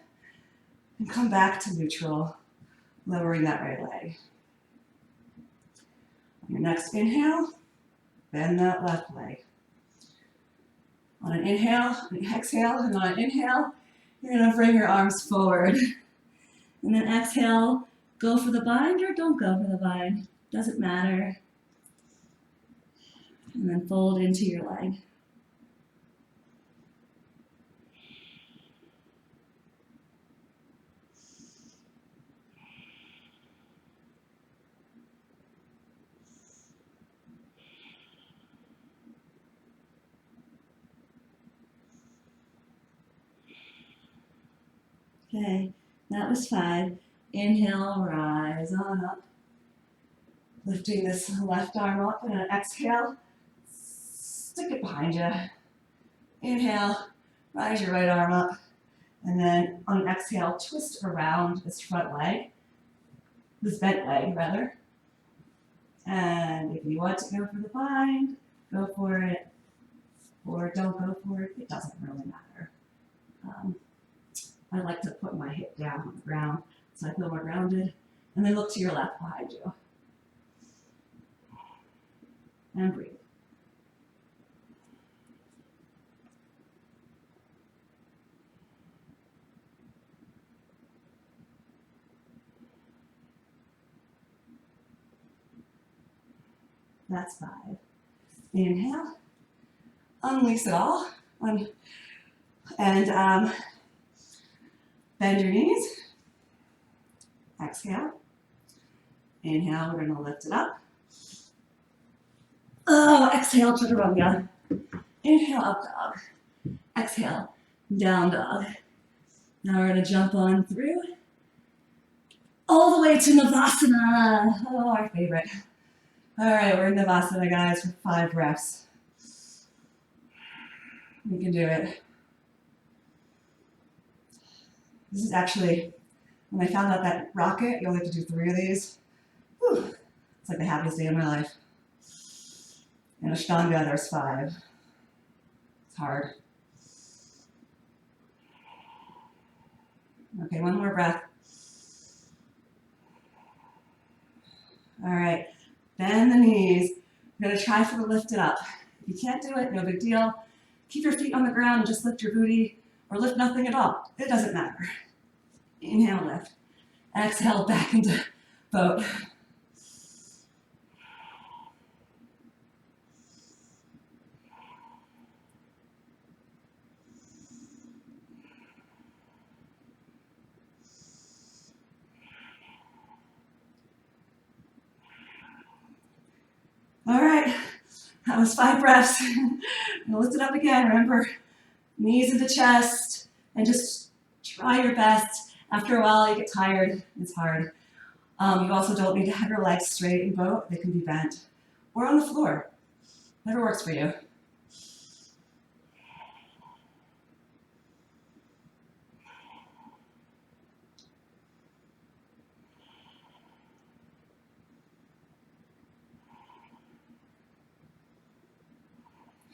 and come back to neutral, lowering that right leg. On your next inhale, bend that left leg. On an inhale, and exhale, and on an inhale, you're gonna bring your arms forward. And then exhale, go for the bind or don't go for the bind, doesn't matter. And then fold into your leg. Okay, that was 5. Inhale, rise on up. Lifting this left arm up, and an exhale, stick it behind you. Inhale, rise your right arm up. And then on an exhale, twist around this front leg, this bent leg rather. And if you want to go for the bind, go for it, or don't go for it, it doesn't really matter. I like to put my hip down on the ground so I feel more grounded. And then look to your left behind you. And breathe. That's 5. Inhale, unleash it all, and bend your knees. Exhale. Inhale, we're gonna lift it up. Oh, exhale, chaturanga. Inhale, up dog. Exhale, down dog. Now we're gonna jump on through. All the way to Navasana. Oh, our favorite. All right, we're in Navasana, guys, for 5 reps. We can do it. This is actually, when I found out that rocket, you only have to do 3 of these. Whew, it's like the happiest day of my life. And ashtanga, there's 5. It's hard. Okay, one more breath. All right, bend the knees. We're gonna try for the lift it up. If you can't do it, no big deal. Keep your feet on the ground and just lift your booty, or lift nothing at all. It doesn't matter. Inhale, lift. Exhale, back into boat. All right, that was 5 reps. Lift it up again. Remember, knees into chest, and just try your best. After a while, you get tired. It's hard. You also don't need to have your legs straight in boat. They can be bent. Or on the floor. Whatever works for you.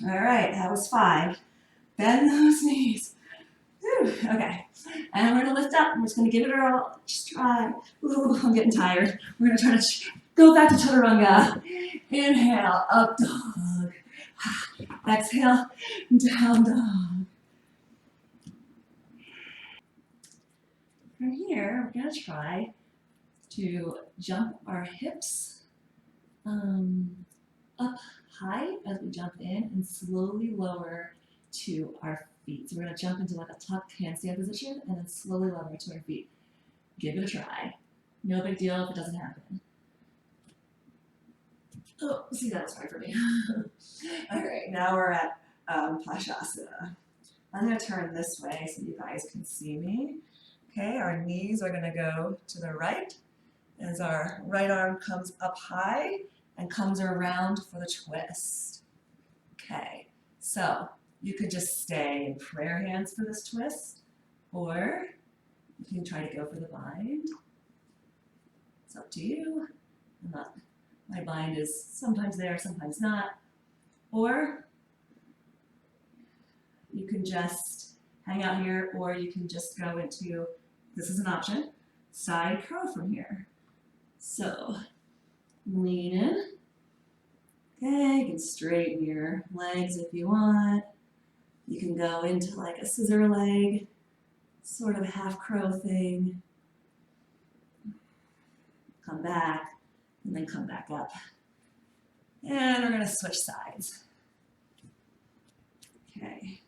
All right, that was 5. Bend those knees. Whew, okay, and we're gonna lift up. I'm just gonna give it a roll. Just try. Ooh, I'm getting tired. We're gonna try to go back to chaturanga. Inhale, up dog. Exhale, down dog. From here, we're gonna try to jump our hips up high as we jump in and slowly lower to our feet. So we're gonna jump into like a tucked handstand position and then slowly lower to our feet. Give it a try. No big deal if it doesn't happen. Oh, see, that was hard for me. All right, now we're at Pashasana. I'm gonna turn this way so you guys can see me. Okay, our knees are gonna go to the right as our right arm comes up high and comes around for the twist. Okay, so you could just stay in prayer hands for this twist, or you can try to go for the bind. It's up to you. My bind is sometimes there, sometimes not. Or you can just hang out here, or you can just go into, this is an option, side crow from here. So lean in. Okay, you can straighten your legs if you want. You can go into like a scissor leg, sort of half crow thing. Come back, and then come back up. And we're gonna switch sides. Okay.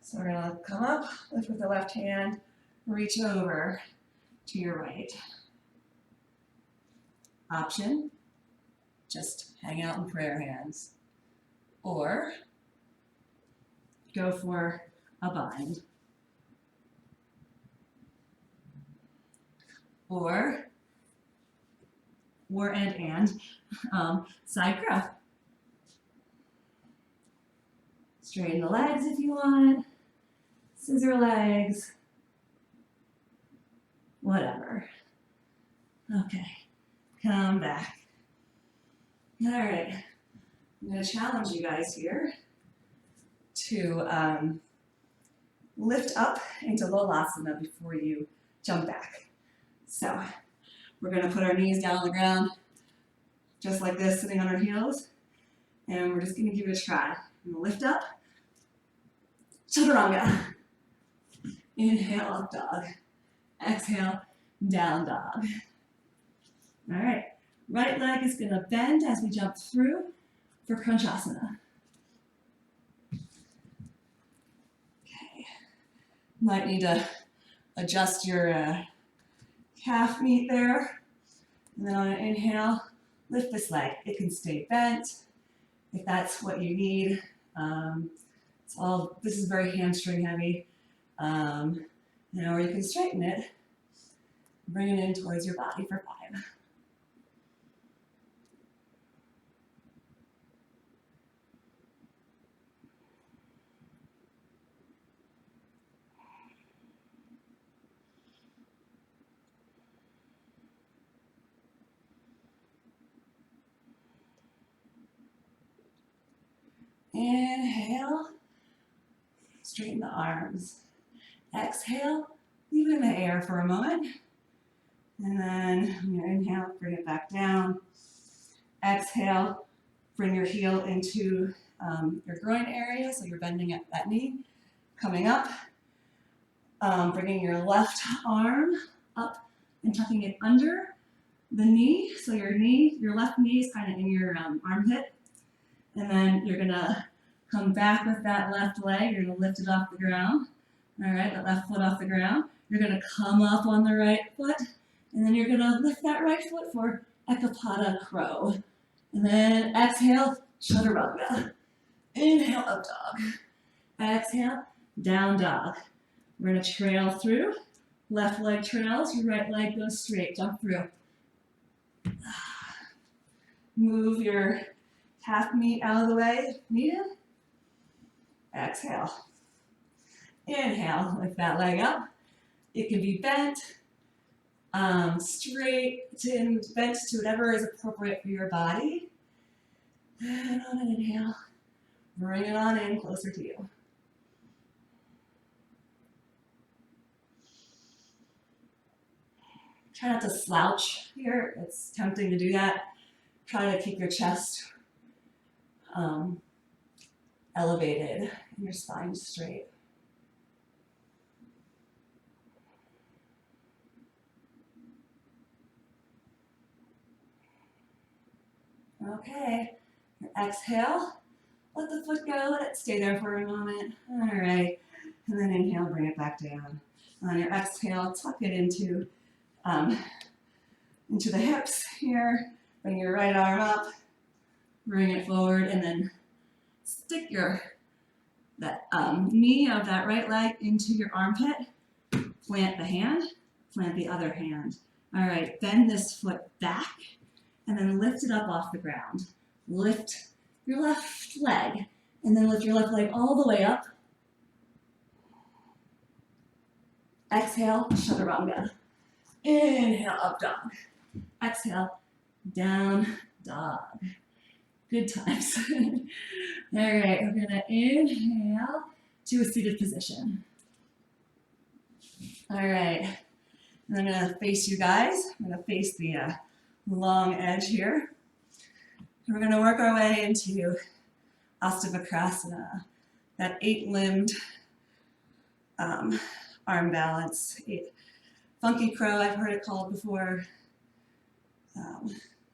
So we're gonna come up, lift with the left hand, reach over to your right. Option, just hang out in prayer hands. Or go for a bind. Or side crow. Straighten the legs if you want, scissor legs, whatever. Okay, come back. All right, I'm gonna challenge you guys here to lift up into Lolasana before you jump back. So we're gonna put our knees down on the ground, just like this, sitting on our heels, and we're just gonna give it a try. I'm gonna lift up, chaturanga. Inhale, up dog. Exhale, down dog. All right, right leg is gonna bend as we jump through for Kranchasana. Okay, might need to adjust your calf meat there. And then on an inhale, lift this leg. It can stay bent if that's what you need. This is very hamstring heavy. Or you can straighten it, bring it in towards your body for 5. Inhale, straighten the arms. Exhale, leave it in the air for a moment. And then on your inhale, bring it back down. Exhale, bring your heel into your groin area, so you're bending at that knee. Coming up, bringing your left arm up and tucking it under the knee. So your left knee is kind of in your armpit. And then you're gonna come back with that left leg. You're gonna lift it off the ground. All right, that left foot off the ground. You're gonna come up on the right foot, and then you're gonna lift that right foot for Ekapada Crow. And then exhale, chaturanga. Inhale, up dog. Exhale, down dog. We're gonna trail through. Left leg trails, your right leg goes straight. Jump through. Move your half meat out of the way if needed. Exhale. Inhale, lift that leg up. It can be bent, straight, and bent to whatever is appropriate for your body. And on an inhale, Bring it on in closer to you. Try not to slouch here. It's tempting to do that. Try to keep your chest elevated and your spine straight. Okay, exhale, let the foot go, let it stay there for a moment. All right, and then inhale, bring it back down. On your exhale, tuck it into the hips here. Bring your right arm up, bring it forward, and then stick that knee of that right leg into your armpit. Plant the hand, plant the other hand. All right, bend this foot back, and then lift it up off the ground. Lift your left leg, and then lift your left leg all the way up. Exhale, chaturanga. Inhale, up dog. Exhale, down dog. Good times. All right, we're gonna inhale to a seated position. All right, and I'm gonna face you guys. I'm gonna face the long edge here. And we're gonna work our way into Ashtanga, that 8-limbed arm balance. Funky crow, I've heard it called before.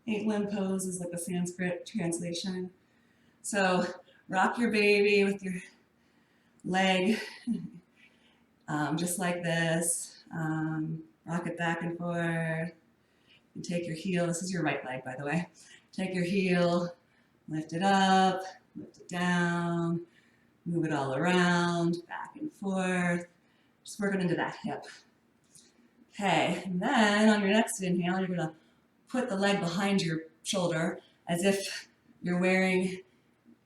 8-limb pose is like a Sanskrit translation. So rock your baby with your leg, just like this. Rock it back and forth. And take your heel, this is your right leg, by the way. Take your heel, lift it up, lift it down, move it all around, back and forth. Just working into that hip. Okay, and then on your next inhale, you're gonna put the leg behind your shoulder as if you're wearing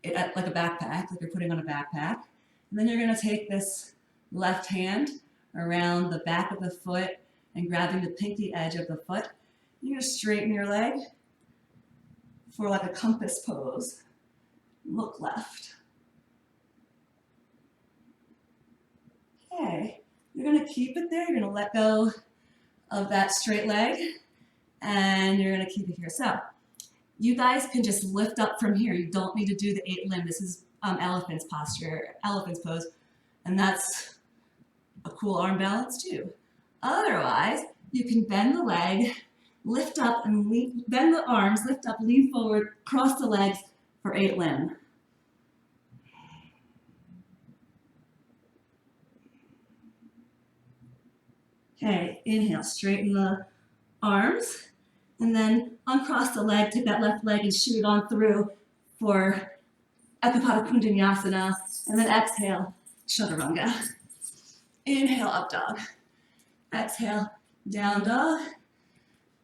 it like a backpack, like you're putting on a backpack. And then you're gonna take this left hand around the back of the foot and grabbing the pinky edge of the foot. You're gonna straighten your leg for like a compass pose. Look left. Okay, you're gonna keep it there. You're gonna let go of that straight leg and you're gonna keep it here. So you guys can just lift up from here. You don't need to do the 8-limb. This is elephant's posture, elephant's pose, and that's a cool arm balance too. Otherwise, you can bend the leg, lift up and lean, bend the arms, lift up, lean forward, cross the legs for 8-limb. Okay, inhale, straighten the arms, and then uncross the leg, take that left leg and shoot it on through for Ekapada Kundanyasana, and then exhale, chaturanga. Inhale, up dog. Exhale, down dog.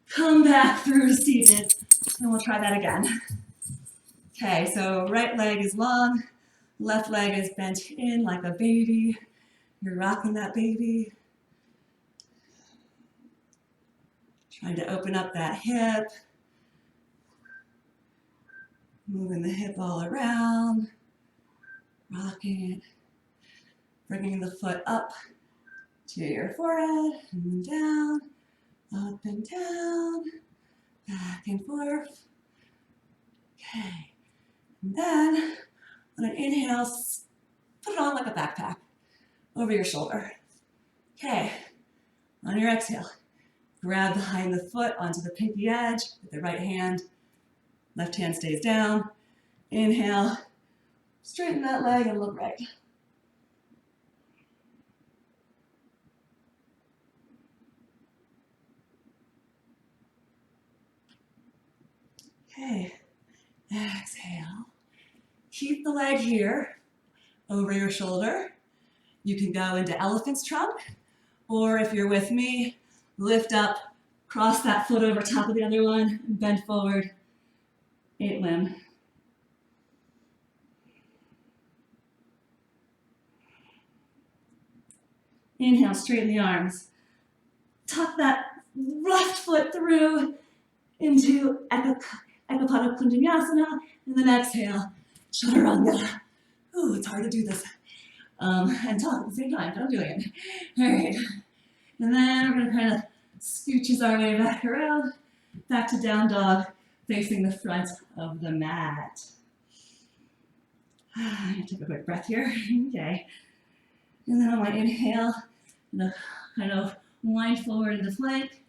Come back through to seated, and we'll try that again. Okay, so right leg is long, left leg is bent in like a baby. You're rocking that baby. Trying to open up that hip. Moving the hip all around. Rocking it. Bringing the foot up to your forehead and then down. Up and down. Back and forth. Okay. And then on an inhale, put it on like a backpack over your shoulder. Okay. On your exhale, grab behind the foot onto the pinky edge with the right hand. Left hand stays down. Inhale, straighten that leg and look right. Okay, exhale. Keep the leg here over your shoulder. You can go into elephant's trunk, or if you're with me, lift up, cross that foot over top of the other one, and bend forward, 8-limb. Inhale, straighten the arms. Tuck that left foot through into Ekapada Kundanyasana, and then exhale, chaturanga. Ooh, it's hard to do this and talk at the same time, but I'm doing it. All right. And then we're gonna kind of scooches our way back around, back to down dog, facing the front of the mat. I'm gonna take a quick breath here. Okay. And then on my inhale, I'm gonna kind of wind forward into plank.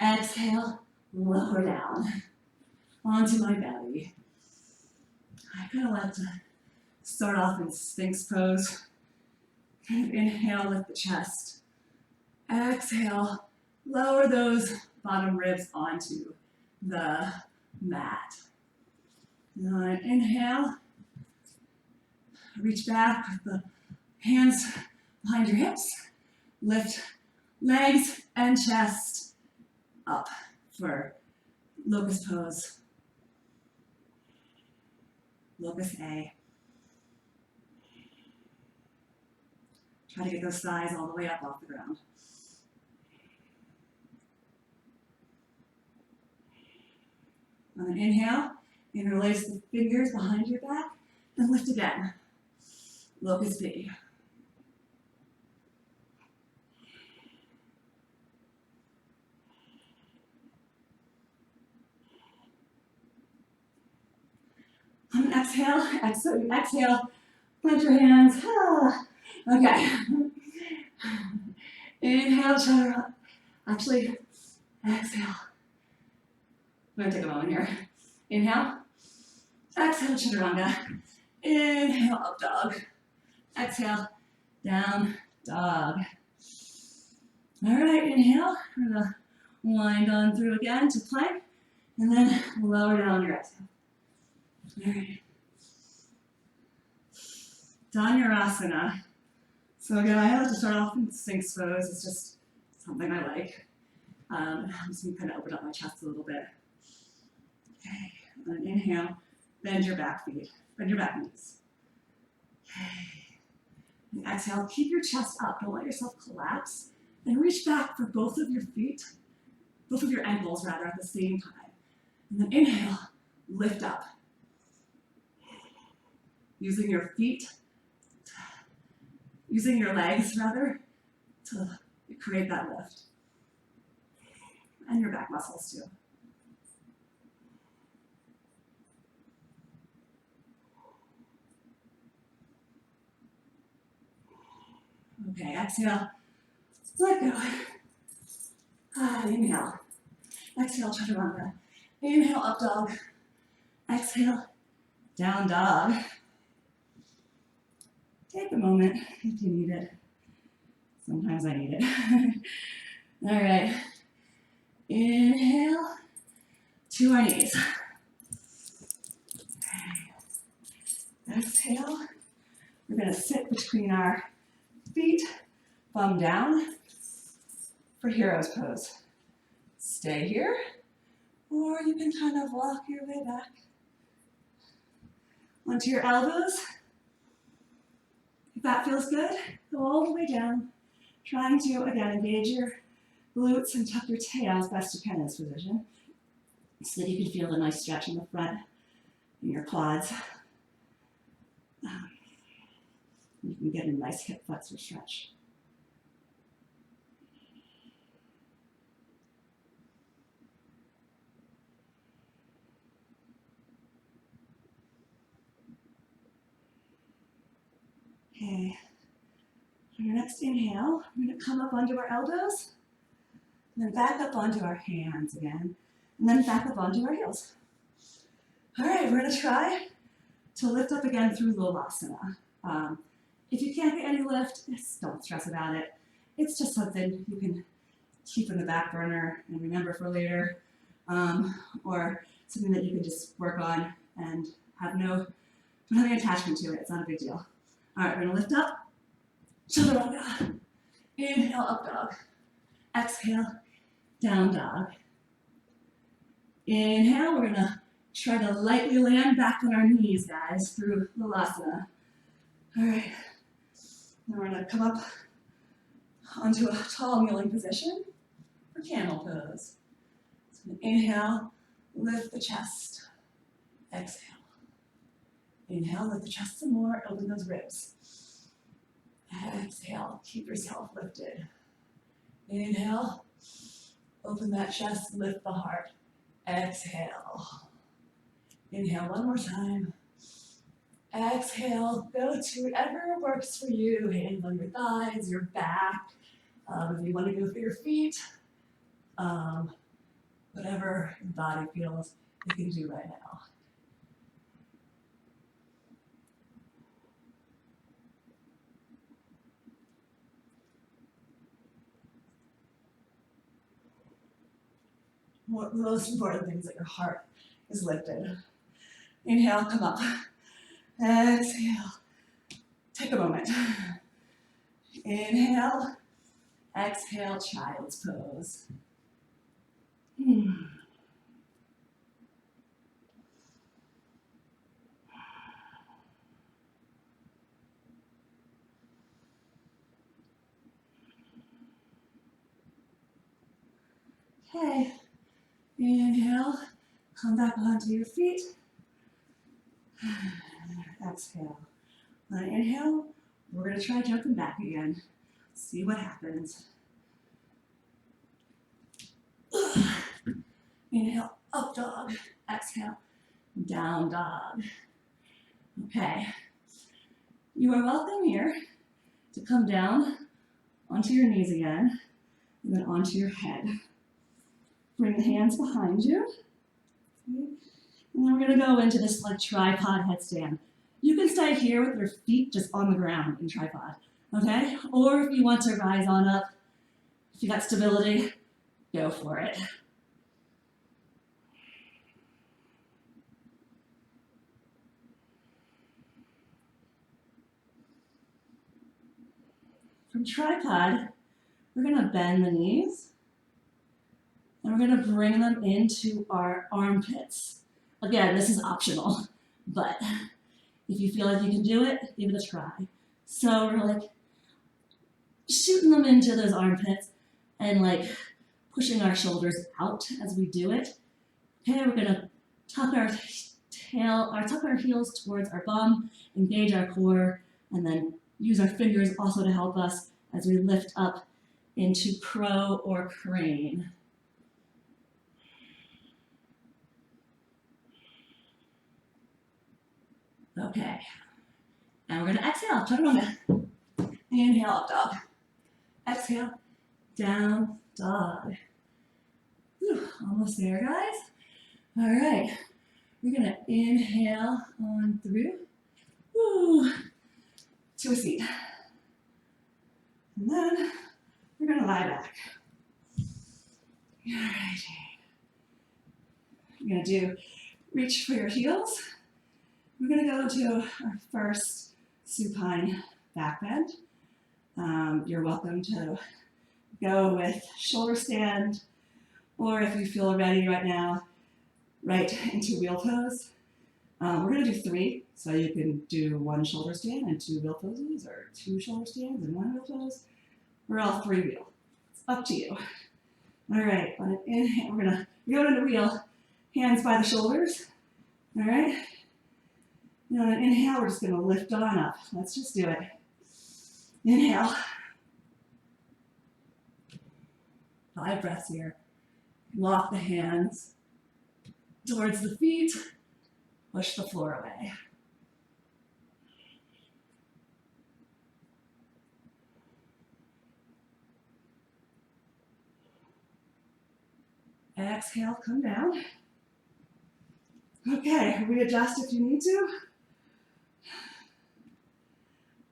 Exhale, lower down onto my belly. I kind of like to start off in Sphinx pose. Kind of inhale, lift the chest. Exhale, lower those bottom ribs onto the mat. Now inhale, reach back with the hands behind your hips. Lift legs and chest up for locust pose. Locust A. Try to get those thighs all the way up off the ground. And then inhale, interlace the fingers behind your back, and lift again. Locust B. On an exhale, plant your hands. Okay. Inhale, chaturanga. Actually, exhale. I'm gonna take a moment here. Inhale. Exhale, chaturanga. Inhale, up dog. Exhale, down dog. All right, inhale. We're gonna wind on through again to plank, and then lower down your exhale. All right. Dhanurasana. So again, I like to start off in Sphinx pose. It's just something I like. I'm just gonna kind of open up my chest a little bit. Okay, and then inhale, bend your back feet, bend your back knees. Okay, and exhale, keep your chest up, don't let yourself collapse, and reach back for both of your feet, both of your ankles rather, at the same time. And then inhale, lift up. Using your feet, using your legs rather, to create that lift. And your back muscles too. Okay, exhale, let go. Inhale. Exhale, chaturanga. Inhale, up dog. Exhale, down dog. Take a moment if you need it. Sometimes I need it. All right. Inhale to our knees. Exhale. We're going to sit between our feet, bum down for hero's pose. Stay here, or you can kind of walk your way back onto your elbows. If that feels good, go all the way down, trying to, again, engage your glutes and tuck your tail as best you can in this position, so that you can feel the nice stretch in the front and your quads. You can get a nice hip flexor stretch. Okay, on your next inhale, we're going to come up onto our elbows, and then back up onto our hands again, and then back up onto our heels. All right, we're going to try to lift up again through Lolasana. If you can't get any lift, just don't stress about it. It's just something you can keep in the back burner and remember for later, or something that you can just work on and don't have any attachment to it. It's not a big deal. All right, we're gonna lift up, chaturanga. Inhale, up dog. Exhale, down dog. Inhale, we're gonna try to lightly land back on our knees, guys, through Lolasana. All right, now we're gonna come up onto a tall kneeling position for camel pose. So inhale, lift the chest. Exhale. Inhale, lift the chest some more, open those ribs. Exhale, keep yourself lifted. Inhale, open that chest, lift the heart. Exhale. Inhale one more time. Exhale, go to whatever works for you. Hands on your thighs, your back. If you want to go for your feet, whatever your body feels you can do right now. The most important thing is that your heart is lifted. Inhale, come up. Exhale. Take a moment. Inhale. Exhale, child's pose. Okay. Inhale. Come back onto your feet. Exhale. On inhale, we're going to try jumping back again. See what happens. Inhale, up dog. Exhale, down dog. Okay. You are welcome here to come down onto your knees again, and then onto your head. Bring the hands behind you. And then we're going to go into this like tripod headstand. You can stay here with your feet just on the ground in tripod, okay? Or if you want to rise on up, if you got stability, go for it. From tripod, we're going to bend the knees, and we're going to bring them into our armpits. Again, this is optional, but if you feel like you can do it, give it a try. So we're like shooting them into those armpits and like pushing our shoulders out as we do it. Okay, we're gonna tuck our heels towards our bum, engage our core, and then use our fingers also to help us as we lift up into crow or crane. Okay, and we're gonna exhale, chaturanga. Inhale, up dog. Exhale, down dog. Whew, almost there, guys. All right, we're gonna inhale on through. Woo, to a seat. And then we're gonna lie back. All right. You're gonna do reach for your heels. We're gonna go to our first supine back bend. You're welcome to go with shoulder stand, or if you feel ready right now, right into wheel pose. We're gonna do 3, so you can do 1 shoulder stand and 2 wheel poses, or 2 shoulder stands and 1 wheel pose, or all 3 wheel. It's up to you. All right, on an inhale, we're gonna go into wheel, hands by the shoulders. All right. And on an inhale, we're just gonna lift on up. Let's just do it. Inhale. 5 breaths here. Walk the hands towards the feet. Push the floor away. Exhale, come down. Okay, readjust if you need to.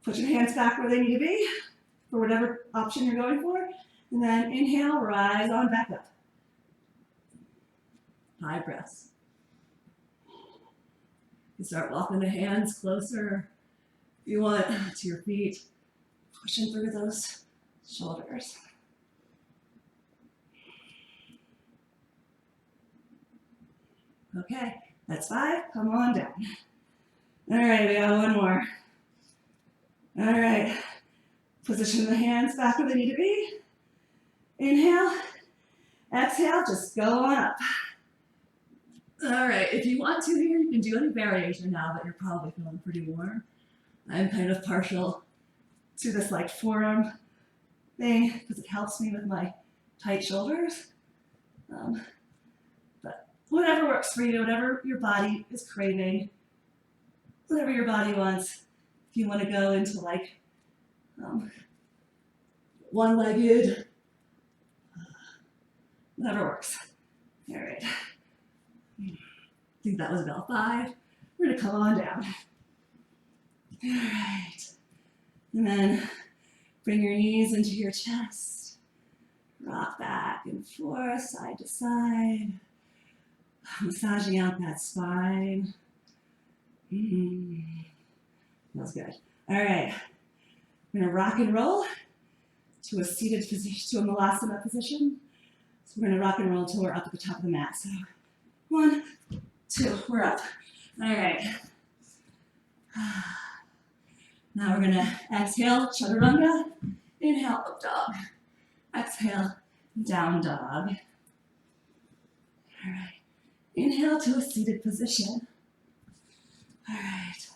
Put your hands back where they need to be for whatever option you're going for. And then inhale, rise on back up. 5 breaths. You start walking the hands closer, if you want, to your feet, pushing through those shoulders. Okay, that's 5. Come on down. All right, we got 1 more. All right, position the hands back where they need to be. Inhale, exhale, just go on up. All right, if you want to here, you can do any variation now that you're probably feeling pretty warm. I'm kind of partial to this like forearm thing because it helps me with my tight shoulders. But whatever works for you, whatever your body is craving, whatever your body wants. If you want to go into like one-legged, whatever works. All right. I think that was bell 5. We're gonna come on down. All right. And then bring your knees into your chest. Rock back and forth, side to side. Massaging out that spine. Feels good. All right. We're gonna rock and roll to a seated position, to a malasana position. So we're gonna rock and roll until we're up at the top of the mat. So 1, 2, we're up. All right. Now we're gonna exhale, chaturanga. Inhale, up dog. Exhale, down dog. All right. Inhale to a seated position. All right.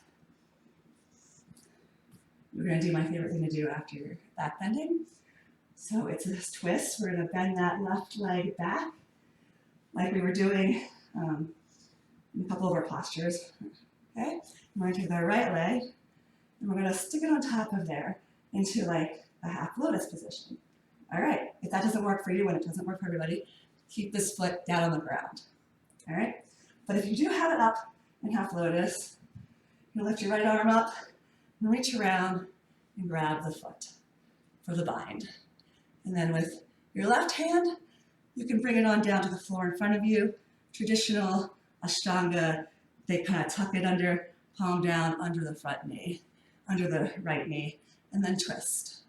We're gonna do my favorite thing to do after back bending. So it's this twist. We're gonna bend that left leg back like we were doing in a couple of our postures. Okay? We're gonna take our right leg and we're gonna stick it on top of there into like a half lotus position. All right, if that doesn't work for you and it doesn't work for everybody, keep this foot down on the ground. All right? But if you do have it up in half lotus, you lift your right arm up and reach around and grab the foot for the bind. And then with your left hand, you can bring it on down to the floor in front of you. Traditional ashtanga, they kind of tuck it under, palm down under the front knee, under the right knee, and then twist.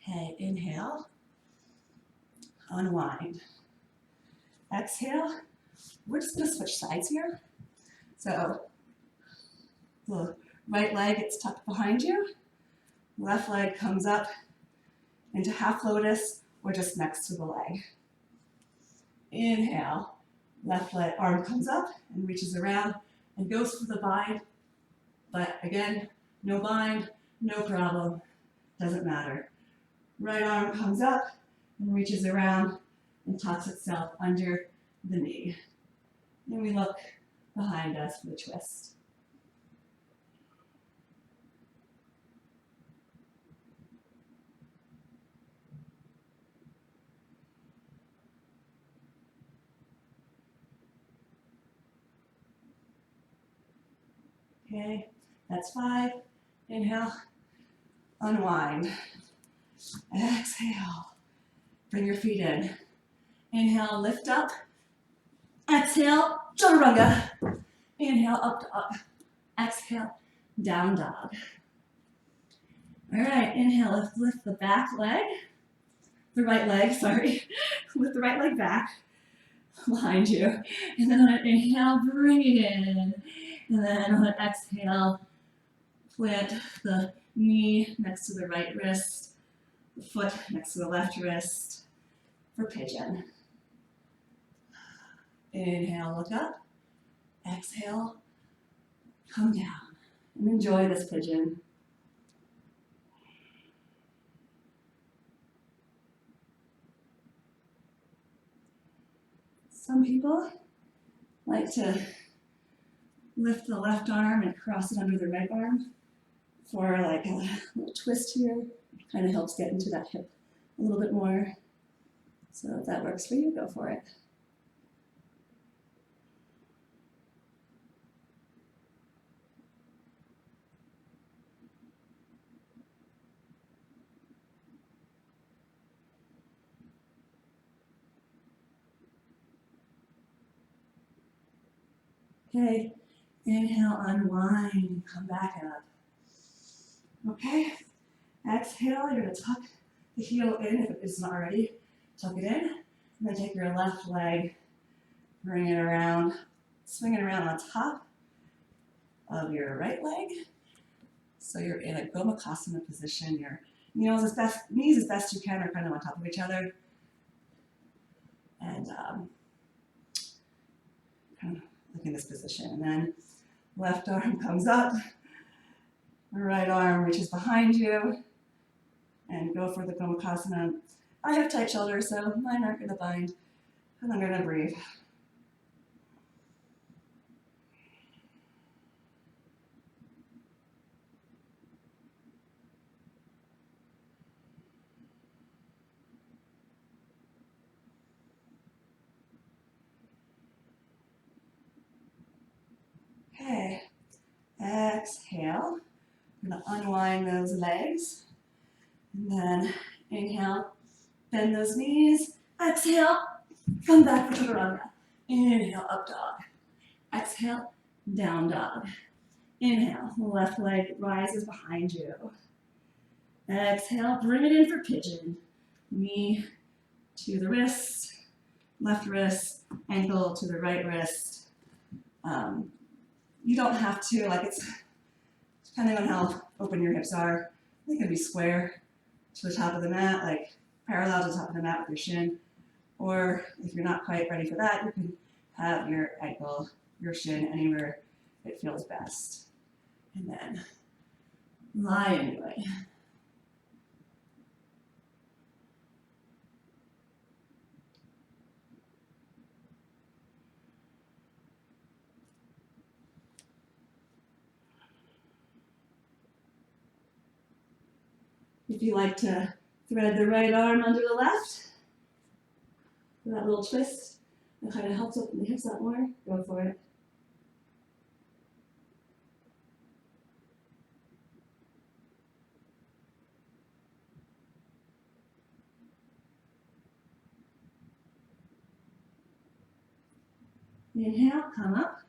Okay, inhale, unwind. Exhale, we're just gonna switch sides here. So the right leg gets tucked behind you, left leg comes up into half lotus or just next to the leg. Inhale, left leg, arm comes up and reaches around and goes for the bind. But again, no bind, no problem, doesn't matter. Right arm comes up and reaches around and tucks itself under the knee. And we look behind us for the twist. Okay, that's 5. Inhale, unwind. Exhale, bring your feet in. Inhale, lift up. Exhale, chaturanga. Inhale, up dog. Exhale, down dog. All right, inhale, lift the back leg. The right leg, sorry. Lift the right leg back behind you. And then on an inhale, bring it in. And then on an exhale, plant the knee next to the right wrist, the foot next to the left wrist for pigeon. Inhale, look up. Exhale, come down. And enjoy this pigeon. Some people like to lift the left arm and cross it under the right arm for like a little twist here. Kind of helps get into that hip a little bit more. So if that works for you, go for it. Okay, inhale, unwind, and come back up. Okay, exhale, you're gonna tuck the heel in if it isn't already. Tuck it in, and then take your left leg, bring it around Swing it around on top of your right leg. So you're in a Gomukhasana position. Your knees as best you can are kind of on top of each other. And kind of like in this position. And then left arm comes up, right arm reaches behind you, and go for the Gomukhasana. I have tight shoulders, so mine aren't going to bind, and I'm going to breathe. Okay, exhale. I'm going to unwind those legs. And then inhale, bend those knees. Exhale, come back for chaturanga. Inhale, up dog. Exhale, down dog. Inhale, left leg rises behind you. Exhale, bring it in for pigeon. Knee to the wrist, left wrist, ankle to the right wrist. You don't have to, it's depending on how open your hips are, they can be square to the top of the mat, like parallel to the top of the mat with your shin. Or if you're not quite ready for that, you can have your ankle, your shin anywhere it feels best. And then lie into it. If you like to thread the right arm under the left, for that little twist, that kind of helps open the hips up more, go for it. Inhale, come up.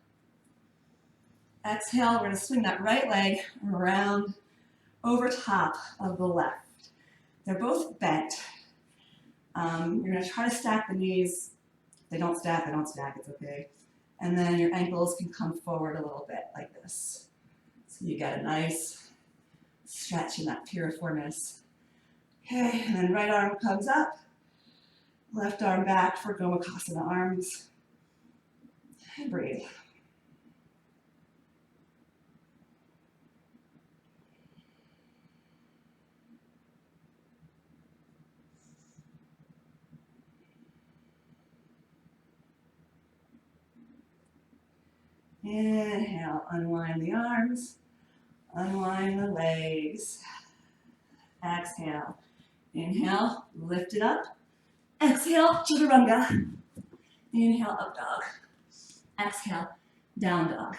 Exhale, we're going to swing that right leg around over top of the left. They're both bent. You're going to try to stack the knees. If they don't stack, it's okay. And then your ankles can come forward a little bit like this. So you get a nice stretch in that piriformis. Okay, and then right arm comes up, left arm back for Gomukhasana arms. And breathe. Inhale, unwind the arms, unwind the legs. Exhale. Inhale, lift it up. Exhale, chaturanga. Inhale, up dog. Exhale, down dog.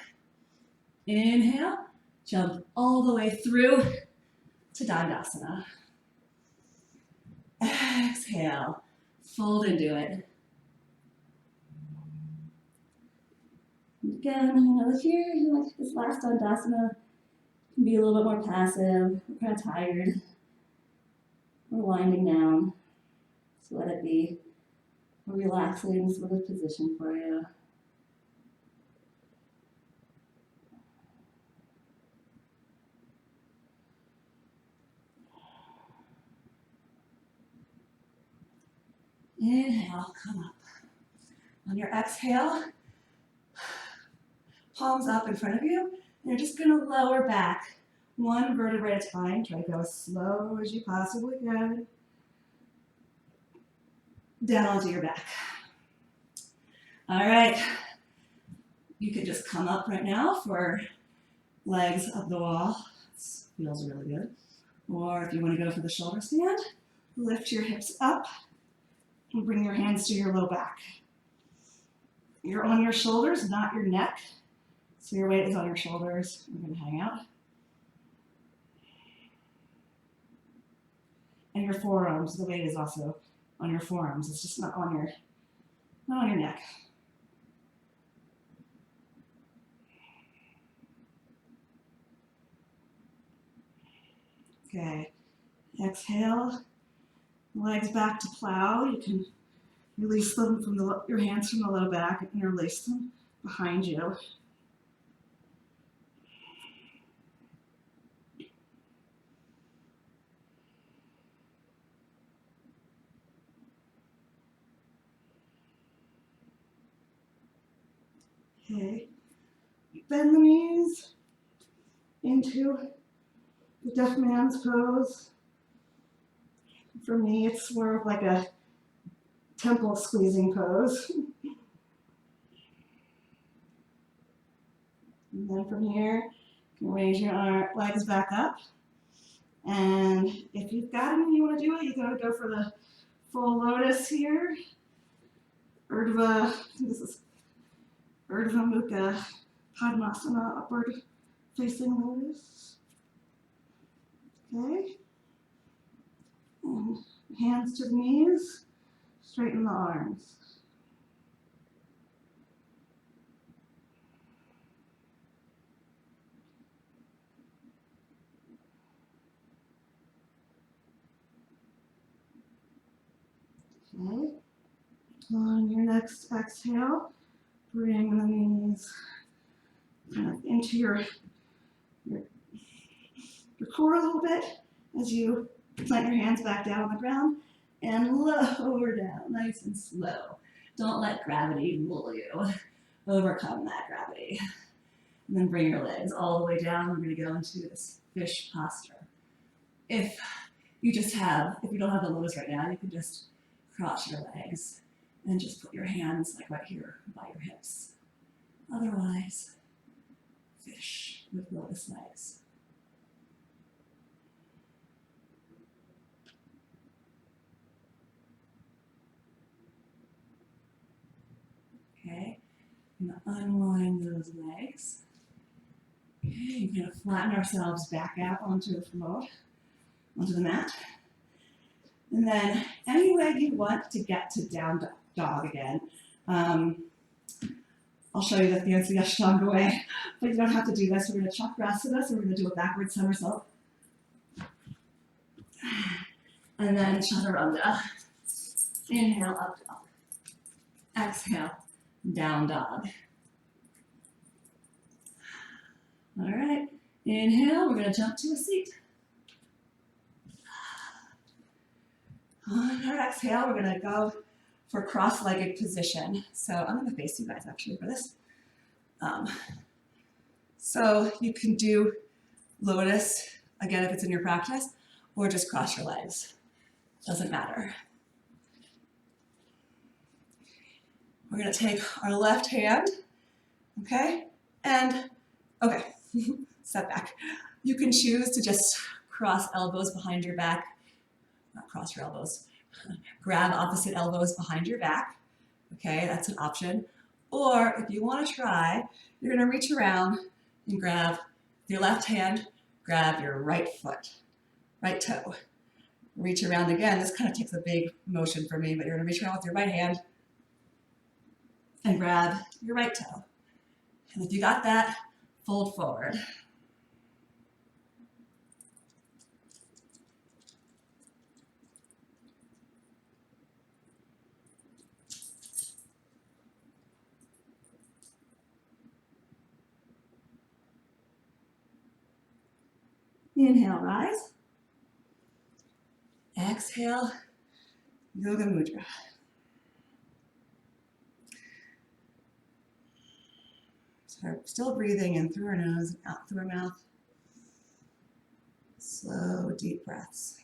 Inhale, jump all the way through to Dandasana. Exhale, fold into it. Again, here, this last Dandasana can be a little bit more passive. We're kind of tired. We're winding down. So let it be a relaxing sort of position for you. Inhale, come up. On your exhale, palms up in front of you, and you're just going to lower back one vertebrae at a time. Try to go as slow as you possibly can. Down onto your back. All right. You could just come up right now for legs up the wall. This feels really good. Or if you want to go for the shoulder stand, lift your hips up and bring your hands to your low back. You're on your shoulders, not your neck. So your weight is on your shoulders. You're going to hang out. And your forearms, the weight is also on your forearms. It's just not on your neck. Okay. Exhale. Legs back to plow. You can release them from your hands from the low back and release them behind you. Okay, bend the knees into the deaf man's pose. For me, it's more of like a temple squeezing pose. And then from here, you can raise your legs back up. And if you've got them and you want to do it, you gotta go for the full lotus here. This is Urdhva Mukha Padmasana, upward facing lotus. Okay. And hands to the knees, straighten the arms. Okay. On your next exhale, bring the knees kind of into your core a little bit as you plant your hands back down on the ground and lower down, nice and slow. Don't let gravity rule you. Overcome that gravity. And then bring your legs all the way down. We're going to go into this fish posture. If you don't have the lotus right now, you can just cross your legs and just put your hands like right here by your hips. Otherwise, fish with lotus legs. Okay, I'm going to unwind those legs. Okay, we're going to flatten ourselves back out onto the floor, onto the mat. And then any way you want to get to down dog again. I'll show you the fancy ashtanga way, but you don't have to do this. We're going to chakrasana, so we're going to do a backward somersault. And then chaturanga. Inhale, up dog. Exhale, down dog. All right, inhale, we're going to jump to a seat. On our exhale, we're going to go for cross-legged position. So I'm going to face you guys actually for this. So you can do lotus, again, if it's in your practice, or just cross your legs. Doesn't matter. We're going to take our left hand, okay, and, okay, step back. You can choose to just cross elbows behind your back, not cross your elbows, grab opposite elbows behind your back, okay, that's an option. Or if you want to try, you're going to reach around and grab your left hand, grab your right foot, right toe. Reach around again. This kind of takes a big motion for me, but you're going to reach around with your right hand and grab your right toe. And if you got that, fold forward. Inhale, rise. Exhale, Yoga Mudra. So we're still breathing in through our nose and out through our mouth. Slow, deep breaths.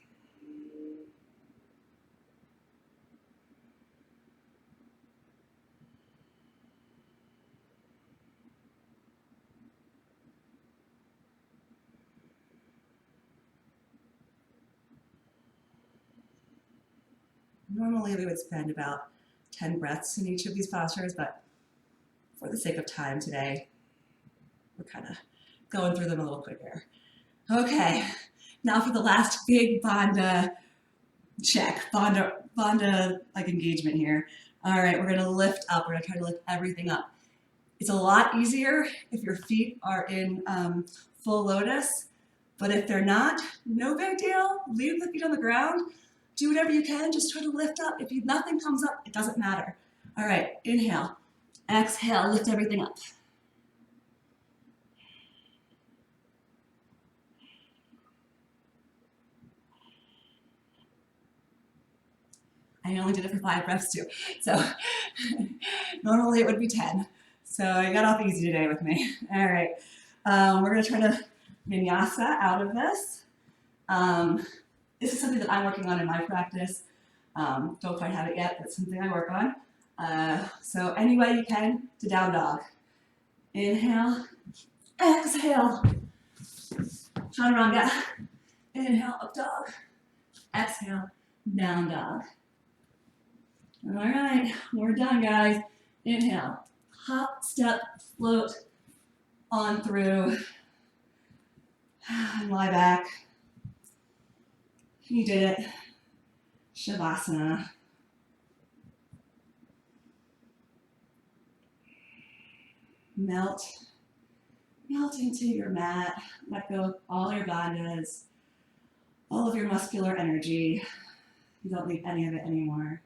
Normally we would spend about 10 breaths in each of these postures, but for the sake of time today, we're kind of going through them a little quicker. Okay, now for the last big bandha check, bandha like engagement here. All right, we're gonna lift up. We're gonna try to lift everything up. It's a lot easier if your feet are in full lotus, but if they're not, no big deal. Leave the feet on the ground. Do whatever you can, just try to lift up. If nothing comes up, it doesn't matter. All right, inhale, Exhale, lift everything up. I only did it for 5 breaths too. So normally it would be 10. So you got off easy today with me. All right. We're going to try to vinyasa out of this. This is something that I'm working on in my practice. Don't quite have it yet, but it's something I work on. So any way you can to down dog. Inhale, exhale. Chaturanga. Inhale, up dog. Exhale, down dog. All right, we're done, guys. Inhale, hop, step, float on through. And lie back. You did it. Shavasana. Melt into your mat. Let go of all your bandhas, all of your muscular energy. You don't need any of it anymore.